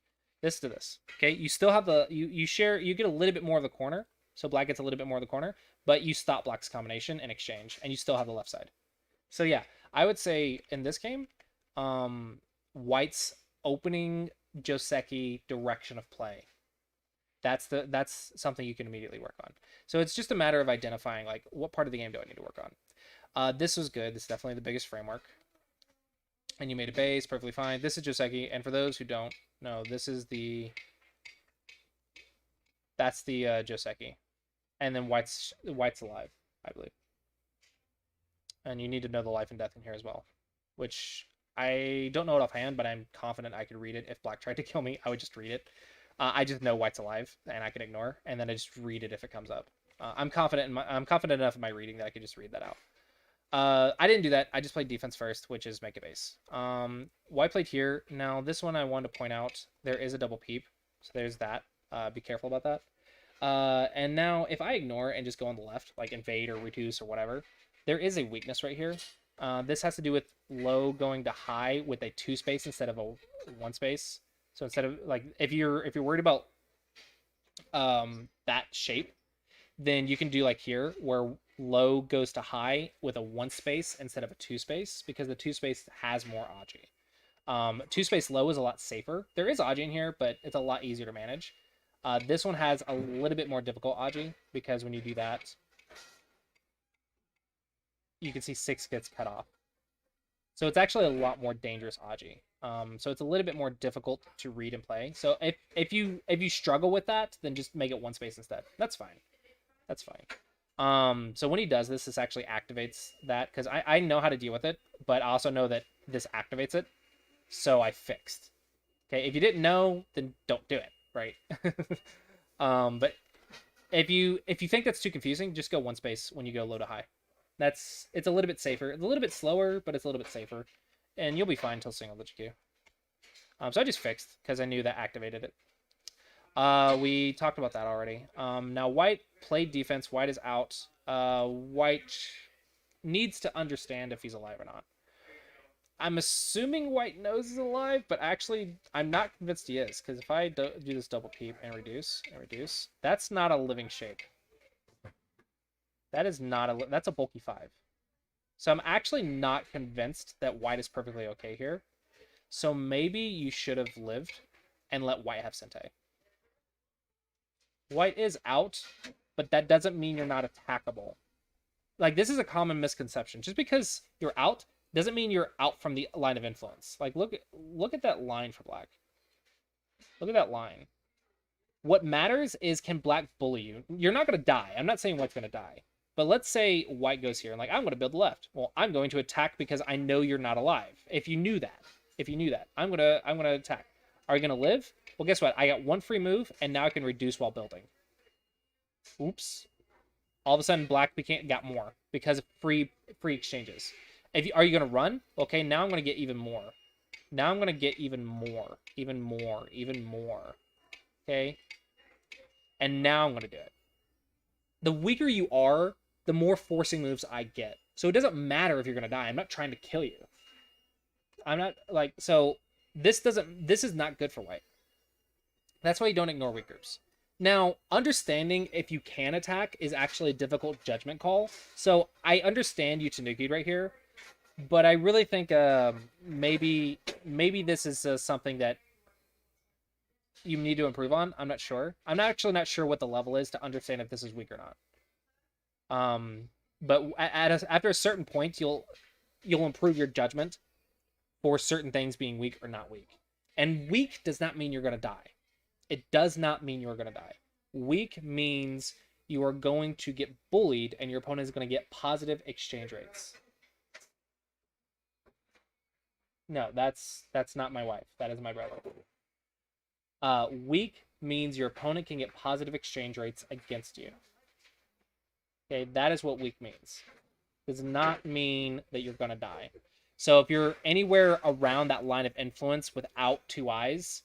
this to this. Okay, you still have you get a little bit more of the corner, so black gets a little bit more of the corner, but you stop black's combination in exchange, and you still have the left side. So yeah, I would say in this game, white's opening Joseki direction of play. That's something you can immediately work on. So it's just a matter of identifying like what part of the game do I need to work on. This was good. This is definitely the biggest framework. And you made a base, perfectly fine. This is Joseki, and for those who don't know, that's the Joseki, and then white's alive, I believe. And you need to know the life and death in here as well, which I don't know it offhand, but I'm confident I could read it. If black tried to kill me, I would just read it. I just know white's alive, and I can ignore, and then I just read it if it comes up. I'm confident enough in my reading that I could just read that out. I didn't do that. I just played defense first, which is make a base. White played here. Now this one I wanted to point out, there is a double peep, so there's that. Be careful about that. And now if I ignore and just go on the left, like invade or reduce or whatever, there is a weakness right here. This has to do with low going to high with a 2 space instead of a 1 space. So instead of like if you're worried about that shape, then you can do like here where low goes to high with a 1 space instead of a 2 space because the 2 space has more Aji. 2 space low is a lot safer. There is Aji in here, but it's a lot easier to manage. This one has a little bit more difficult Aji, because when you do that, you can see 6 gets cut off. So it's actually a lot more dangerous Aji. So it's a little bit more difficult to read and play. So if you struggle with that, then just make it 1 space instead. That's fine. That's fine. So when he does this, this actually activates that, because I know how to deal with it, but I also know that this activates it. So I fixed. Okay, if you didn't know, then don't do it, right? But if you think that's too confusing, just go 1 space when you go low to high. It's a little bit safer. It's a little bit slower, but it's a little bit safer. And you'll be fine until single digit Q. So I just fixed, because I knew that activated it. We talked about that already. Now white played defense. White is out. White needs to understand if he's alive or not. I'm assuming white knows he's alive, but actually I'm not convinced he is, because if I do this double keep and reduce, that's not a living shape. That is not that's a bulky 5. So I'm actually not convinced that white is perfectly okay here. So maybe you should have lived and let white have Sente. White is out, but that doesn't mean you're not attackable. Like, this is a common misconception. Just because you're out doesn't mean you're out from the line of influence. Like, look at that line for black. Look at that line. What matters is, can black bully you? You're not going to die. I'm not saying white's going to die. But let's say white goes here and, like, I'm going to build left. Well, I'm going to attack because I know you're not alive. If you knew that, I'm going to attack. Are you going to live? Well, guess what? I got 1 free move, and now I can reduce while building. Oops. All of a sudden, black got more because of free exchanges. Are you going to run? Okay, now I'm going to get even more. Now I'm going to get even more. Even more. Even more. Okay? And now I'm going to do it. The weaker you are, the more forcing moves I get. So it doesn't matter if you're going to die. I'm not trying to kill you. I'm not, like, so this is not good for white. That's why you don't ignore weak groups. Now, understanding if you can attack is actually a difficult judgment call. So I understand you Tanuki'd right here, but I really think maybe this is something that you need to improve on. I'm not sure. I'm actually not sure what the level is to understand if this is weak or not. But after a certain point, you'll improve your judgment for certain things being weak or not weak. And weak does not mean you're going to die. It does not mean you're going to die. Weak means you are going to get bullied and your opponent is going to get positive exchange rates. No, that's not my wife. That is my brother. Weak means your opponent can get positive exchange rates against you. Okay, that is what weak means. Does not mean that you're going to die. So if you're anywhere around that line of influence without 2 eyes,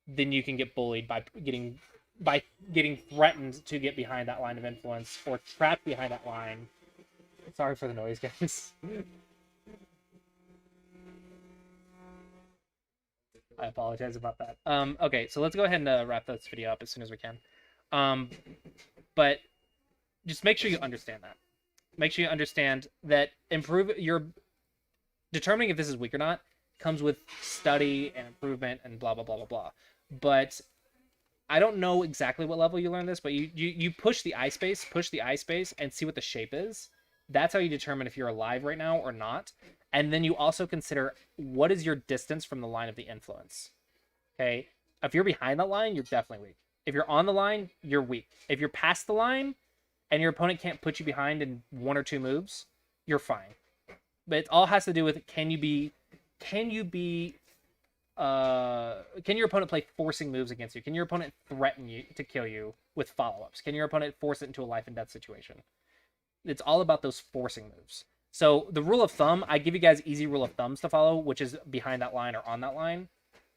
then you can get bullied by getting threatened to get behind that line of influence or trapped behind that line. Sorry for the noise, guys. I apologize about that. Okay, so let's go ahead and wrap this video up as soon as we can. But just make sure you understand that. Make sure you understand that determining if this is weak or not comes with study and improvement and blah, blah, blah, blah, blah. But I don't know exactly what level you learn this, but you push the eye space, and see what the shape is. That's how you determine if you're alive right now or not. And then you also consider, what is your distance from the line of the influence? Okay? If you're behind that line, you're definitely weak. If you're on the line, you're weak. If you're past the line and your opponent can't put you behind in 1 or 2 moves, you're fine. But it all has to do with, can your opponent play forcing moves against you? Can your opponent threaten you to kill you with follow-ups? Can your opponent force it into a life and death situation? It's all about those forcing moves. So the rule of thumb, I give you guys easy rule of thumbs to follow, which is behind that line or on that line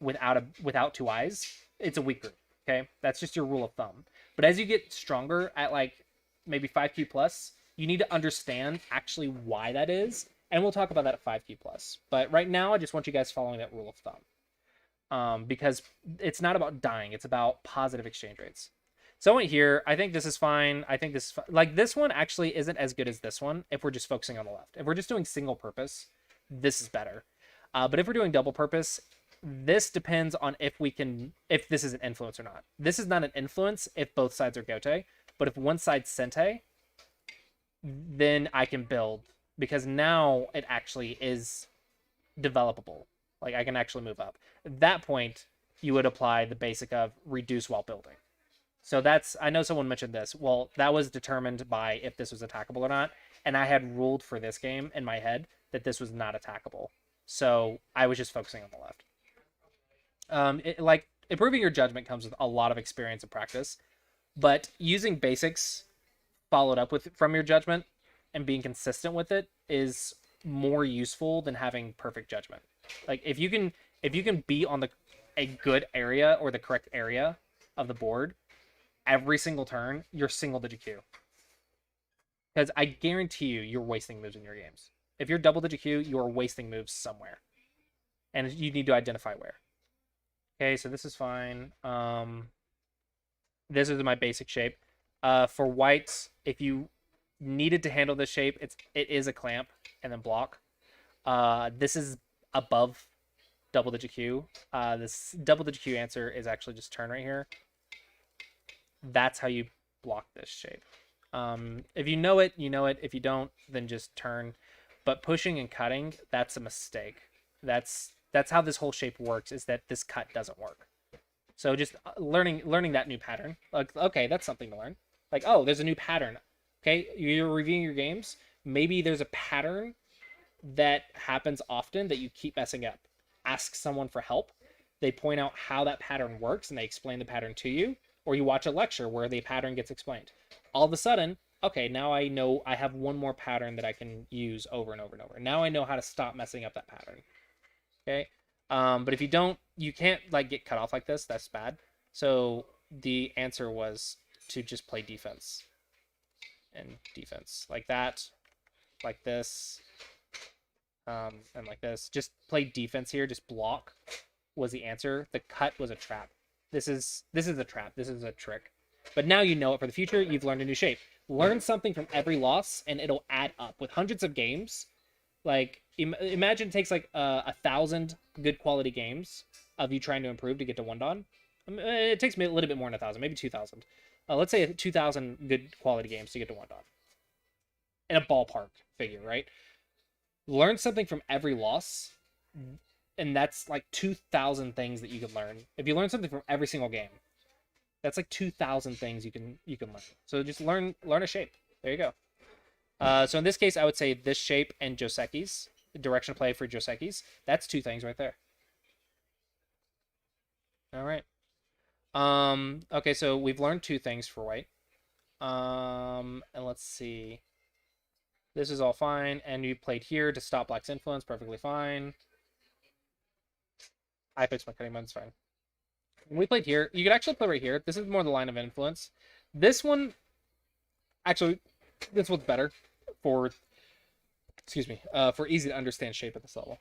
without 2 eyes. It's a weak group. Okay, that's just your rule of thumb. But as you get stronger at, like, maybe 5Q plus, you need to understand actually why that is, and we'll talk about that at 5Q plus. But right now, I just want you guys following that rule of thumb, because it's not about dying; it's about positive exchange rates. So I went here. I think this is fine. I think this is like, this one actually isn't as good as this one if we're just focusing on the left. If we're just doing single purpose, this is better. But if we're doing double purpose, This depends on if this is an influence or not. This is not an influence if both sides are Gote, but if one side's Sente, then I can build because now it actually is developable. Like I can actually move up. At that point, you would apply the basic of reduce while building. So that's, I know someone mentioned this. Well, that was determined by if this was attackable or not. And I had ruled for this game in my head that this was not attackable. So I was just focusing on the left. Like improving your judgment comes with a lot of experience and practice, but using basics followed up with from your judgment and being consistent with it is more useful than having perfect judgment. Like if you can be on the a good area or the correct area of the board every single turn, you're single digit Q. Because I guarantee you're wasting moves in your games. If you're double digit Q, you're wasting moves somewhere, and you need to identify where. Okay, so this is fine. This is my basic shape. For whites, if you needed to handle this shape, it is a clamp and then block. This is above double digit Q. This double digit Q answer is actually just turn right here. That's how you block this shape. If you know it, you know it. If you don't, then just turn. But pushing and cutting, that's a mistake. That's how this whole shape works, is that this cut doesn't work. So just learning that new pattern. Like, okay, that's something to learn. Like, oh, there's a new pattern. Okay, you're reviewing your games. Maybe there's a pattern that happens often that you keep messing up. Ask someone for help. They point out how that pattern works and they explain the pattern to you. Or you watch a lecture where the pattern gets explained. All of a sudden, okay, now I know I have one more pattern that I can use over and over and over. Now I know how to stop messing up that pattern. Okay. But if you don't, you can't like get cut off like this. That's bad. So the answer was to just play defense and defense like that, like this, and like this. Just play defense here. Just block was the answer. The cut was a trap. This is a trap. This is a trick. But now you know it for the future. You've learned a new shape. Learn something from every loss, and it'll add up with hundreds of games. Like imagine it takes like 1,000 good quality games of you trying to improve to get to one don. It takes me a little bit more than 1,000, maybe 2,000. Let's say 2,000 good quality games to get to one don. In a ballpark figure, right? Learn something from every loss, and that's like 2,000 things that you can learn. If you learn something from every single game, that's like 2,000 things you can learn. So just learn a shape. There you go. So in this case, I would say this shape and Joseki's, direction of play for Joseki's. That's two things right there. All right. Okay, so we've learned two things for white. And let's see. This is all fine, and you played here to stop black's influence, perfectly fine. I fixed my cutting button, it's fine. When we played here, you could actually play right here. This is more the line of influence. This one, actually, this one's better for, excuse me, for easy to understand shape at this level.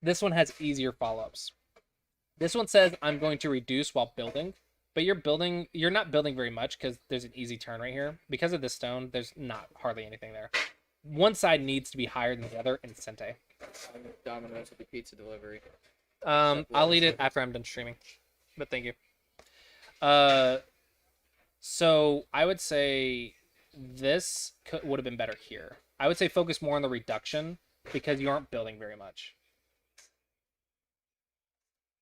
This one has easier follow-ups. This one says I'm going to reduce while building, but you're not building very much because there's an easy turn right here. Because of this stone, there's not hardly anything there. One side needs to be higher than the other in Sente. Domino's with the pizza delivery. I'll eat it after I'm done streaming, but thank you. So I would say this would have been better here. I would say focus more on the reduction because you aren't building very much.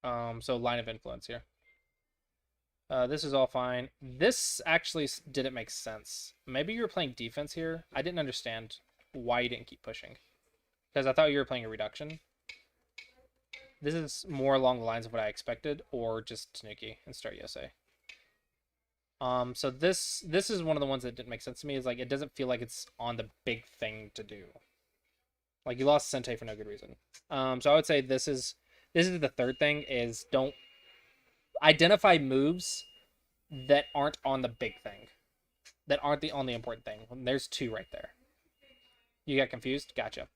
So line of influence here. This is all fine. This actually didn't make sense. Maybe you were playing defense here. I didn't understand why you didn't keep pushing. Because I thought you were playing a reduction. This is more along the lines of what I expected, or just Tanuki and start Yosei. So this is one of the ones that didn't make sense to me. Is like it doesn't feel like it's on the big thing to do. Like you lost Sente for no good reason. So I would say this is the third thing is don't identify moves that aren't on the big thing. That aren't the only important thing. There's two right there. You got confused? Gotcha.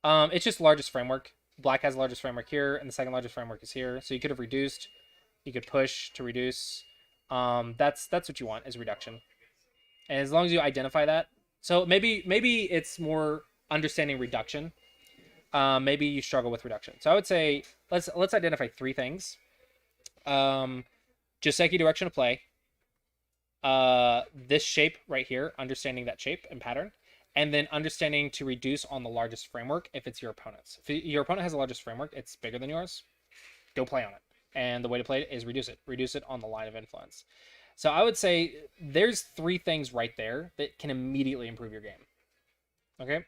It's just largest framework. Black has the largest framework here, and the second largest framework is here. So you could have reduced. You could push to reduce. That's what you want is reduction. And as long as you identify that. So maybe it's more understanding reduction. Maybe you struggle with reduction. So I would say let's identify three things. Joseki direction of play. This shape right here, understanding that shape and pattern, and then understanding to reduce on the largest framework if it's your opponent's. If your opponent has the largest framework, it's bigger than yours, go play on it. And the way to play it is reduce it. Reduce it on the line of influence. So I would say there's three things right there that can immediately improve your game. Okay.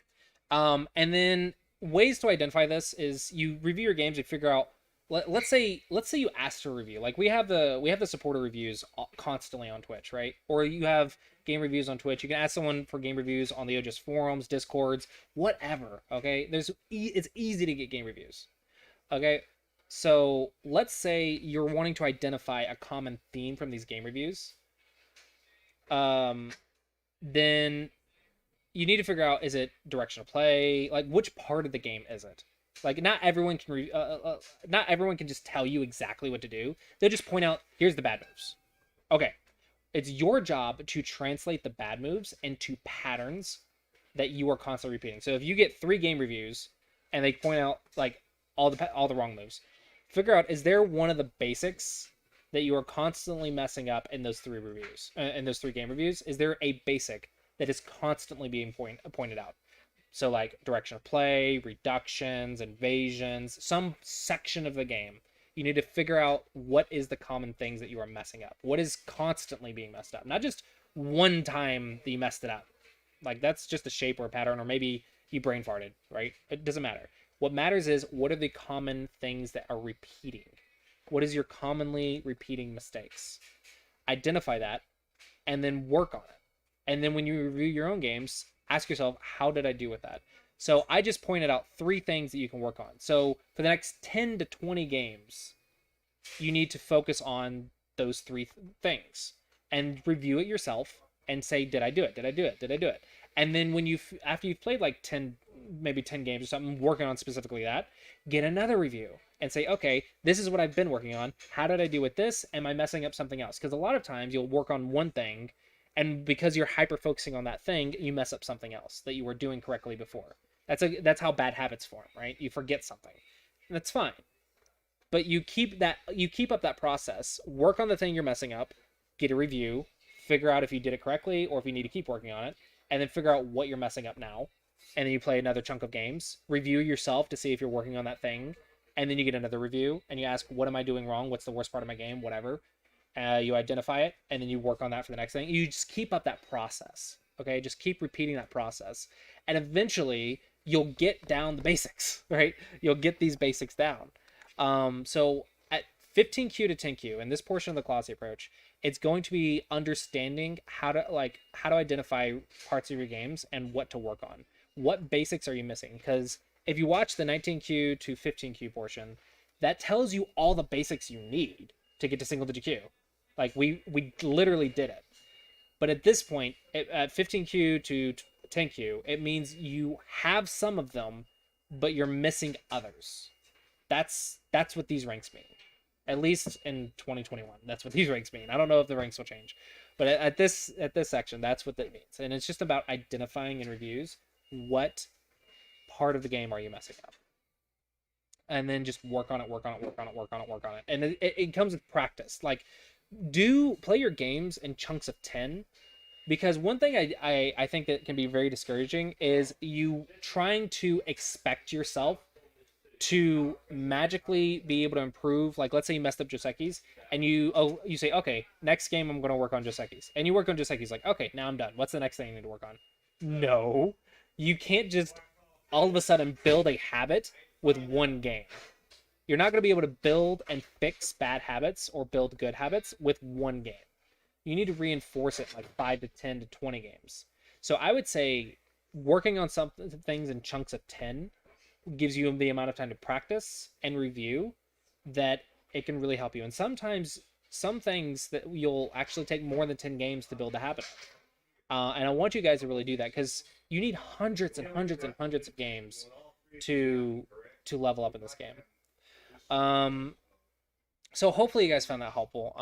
And then ways to identify this is you review your games and figure out. Let's say you ask for a review. Like we have the supporter reviews constantly on Twitch, right? Or you have game reviews on Twitch. You can ask someone for game reviews on the OGS forums, Discords, whatever. Okay, it's easy to get game reviews. Okay, so let's say you're wanting to identify a common theme from these game reviews. Then you need to figure out, is it direction of play? Like which part of the game is it? Like not everyone can not everyone can just tell you exactly what to do. They'll just point out, here's the bad moves. Okay. It's your job to translate the bad moves into patterns that you are constantly repeating. So if you get 3 game reviews and they point out like all the wrong moves, figure out, is there one of the basics that you are constantly messing up in those 3 reviews, in those 3 game reviews? Is there a basic that is constantly being pointed out? So like direction of play, reductions, invasions, some section of the game. You need to figure out what is the common things that you are messing up. What is constantly being messed up? Not just one time that you messed it up. Like that's just a shape or a pattern, or maybe you brain farted, right? It doesn't matter. What matters is, what are the common things that are repeating? What is your commonly repeating mistakes? Identify that and then work on it. And then when you review your own games, ask yourself, how did I do with that? So I just pointed out 3 things that you can work on. So for the next 10 to 20 games, you need to focus on those 3 things and review it yourself and say, did I do it? Did I do it? Did I do it? And then when after you've played like 10, maybe 10 games or something, working on specifically that, get another review and say, okay, this is what I've been working on. How did I do with this? Am I messing up something else? Because a lot of times you'll work on one thing, and because you're hyper focusing on that thing, you mess up something else that you were doing correctly before. That's how bad habits form, right? You forget something. That's fine. But you keep up that process, work on the thing you're messing up, get a review, figure out if you did it correctly or if you need to keep working on it, and then figure out what you're messing up now. And then you play another chunk of games, review yourself to see if you're working on that thing, and then you get another review and you ask, what am I doing wrong? What's the worst part of my game? Whatever. You identify it, and then you work on that for the next thing. You just keep up that process. Okay, just keep repeating that process, and eventually you'll get down the basics, right? You'll get these basics down. So at 15Q to 10Q, in this portion of the Clossi approach, it's going to be understanding how to identify parts of your games and what to work on. What basics are you missing? Because if you watch the 19Q to 15Q portion, that tells you all the basics you need to get to single digit Q. Like we literally did it. But at this point, at 15Q to 10Q, it means you have some of them, but you're missing others. That's what these ranks mean. At least in 2021, that's what these ranks mean. I don't know if the ranks will change, but at this section, that's what that means. And it's just about identifying in reviews what part of the game are you messing up, and then just work on it. And it comes with practice. Like, play your games in chunks of 10, because one thing I think that can be very discouraging is you trying to expect yourself to magically be able to improve. Like, let's say you messed up Joseki's, and you say, okay, next game I'm going to work on Joseki's, and you work on Joseki's, like, okay, now I'm done. What's the next thing I need to work on? No, you can't just all of a sudden build a habit with one game. You're not going to be able to build and fix bad habits or build good habits with one game. You need to reinforce it like 5 to 10 to 20 games. So I would say working on some things in chunks of 10 gives you the amount of time to practice and review that it can really help you. And sometimes some things that you'll actually take more than 10 games to build a habit of. And I want you guys to really do that, because you need hundreds and hundreds and hundreds of games to level up in this game. So hopefully you guys found that helpful.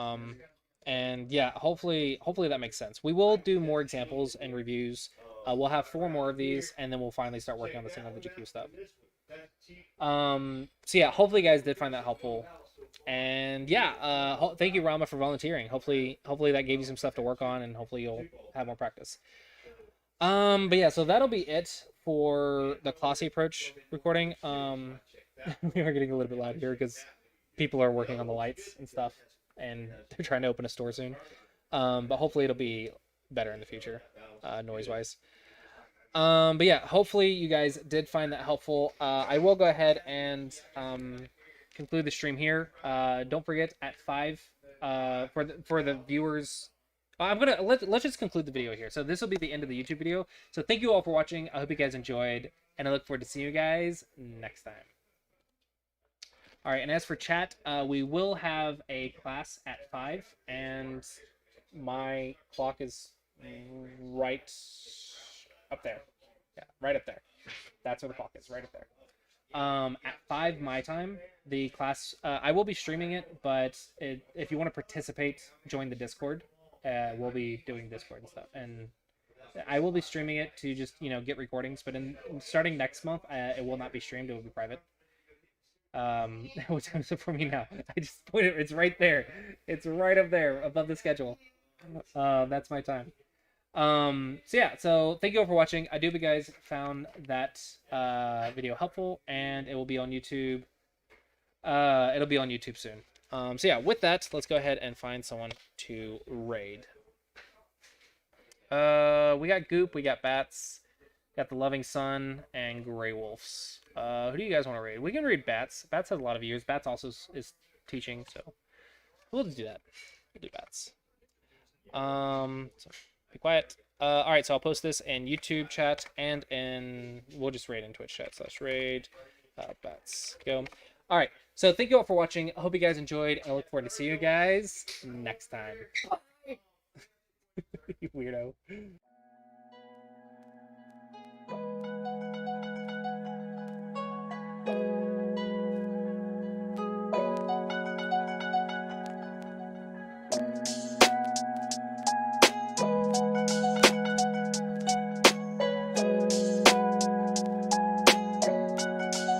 And yeah, hopefully that makes sense. We will do more examples and reviews We'll have 4 more of these, and then we'll finally start working on the single digit Q stuff. So yeah, hopefully you guys did find that helpful. And yeah, thank you, Rama, for volunteering. Hopefully that gave you some stuff to work on, and hopefully you'll have more practice. But yeah, so that'll be it for the Clossi approach recording. We are getting a little bit loud here because people are working on the lights and stuff, and they're trying to open a store soon. But hopefully it'll be better in the future, noise-wise. But yeah, hopefully you guys did find that helpful. I will go ahead and conclude the stream here. Don't forget at 5 for the viewers. I'm gonna let's just conclude the video here. So this will be the end of the YouTube video. So thank you all for watching. I hope you guys enjoyed, and I look forward to seeing you guys next time. All right, and as for chat, we will have a class at 5, and my clock is right up there. Yeah, right up there. That's where the clock is, right up there. At 5 my time, the class, I will be streaming it, but if you want to participate, join the Discord. We'll be doing Discord and stuff, and I will be streaming it to just, get recordings, but starting next month, it will not be streamed, it will be private. What time is it for me now? I just pointed, it's right there. It's right up there above the schedule. That's my time. So yeah, so thank you all for watching. I do hope you guys found that video helpful, and it will be on YouTube. It'll be on YouTube soon. So yeah, with that, let's go ahead and find someone to raid. We got Goop, we got Bats, got the Loving Sun, and Grey Wolves. Who do you guys want to raid? We can raid Bats. Bats has a lot of years. Bats also is teaching, so we'll just do that. We'll do Bats. So be quiet. All right, so I'll post this in YouTube chat and we'll just raid in Twitch chat /raid. Bats go. All right, so thank you all for watching. I hope you guys enjoyed. I look forward to see you guys next time. You weirdo.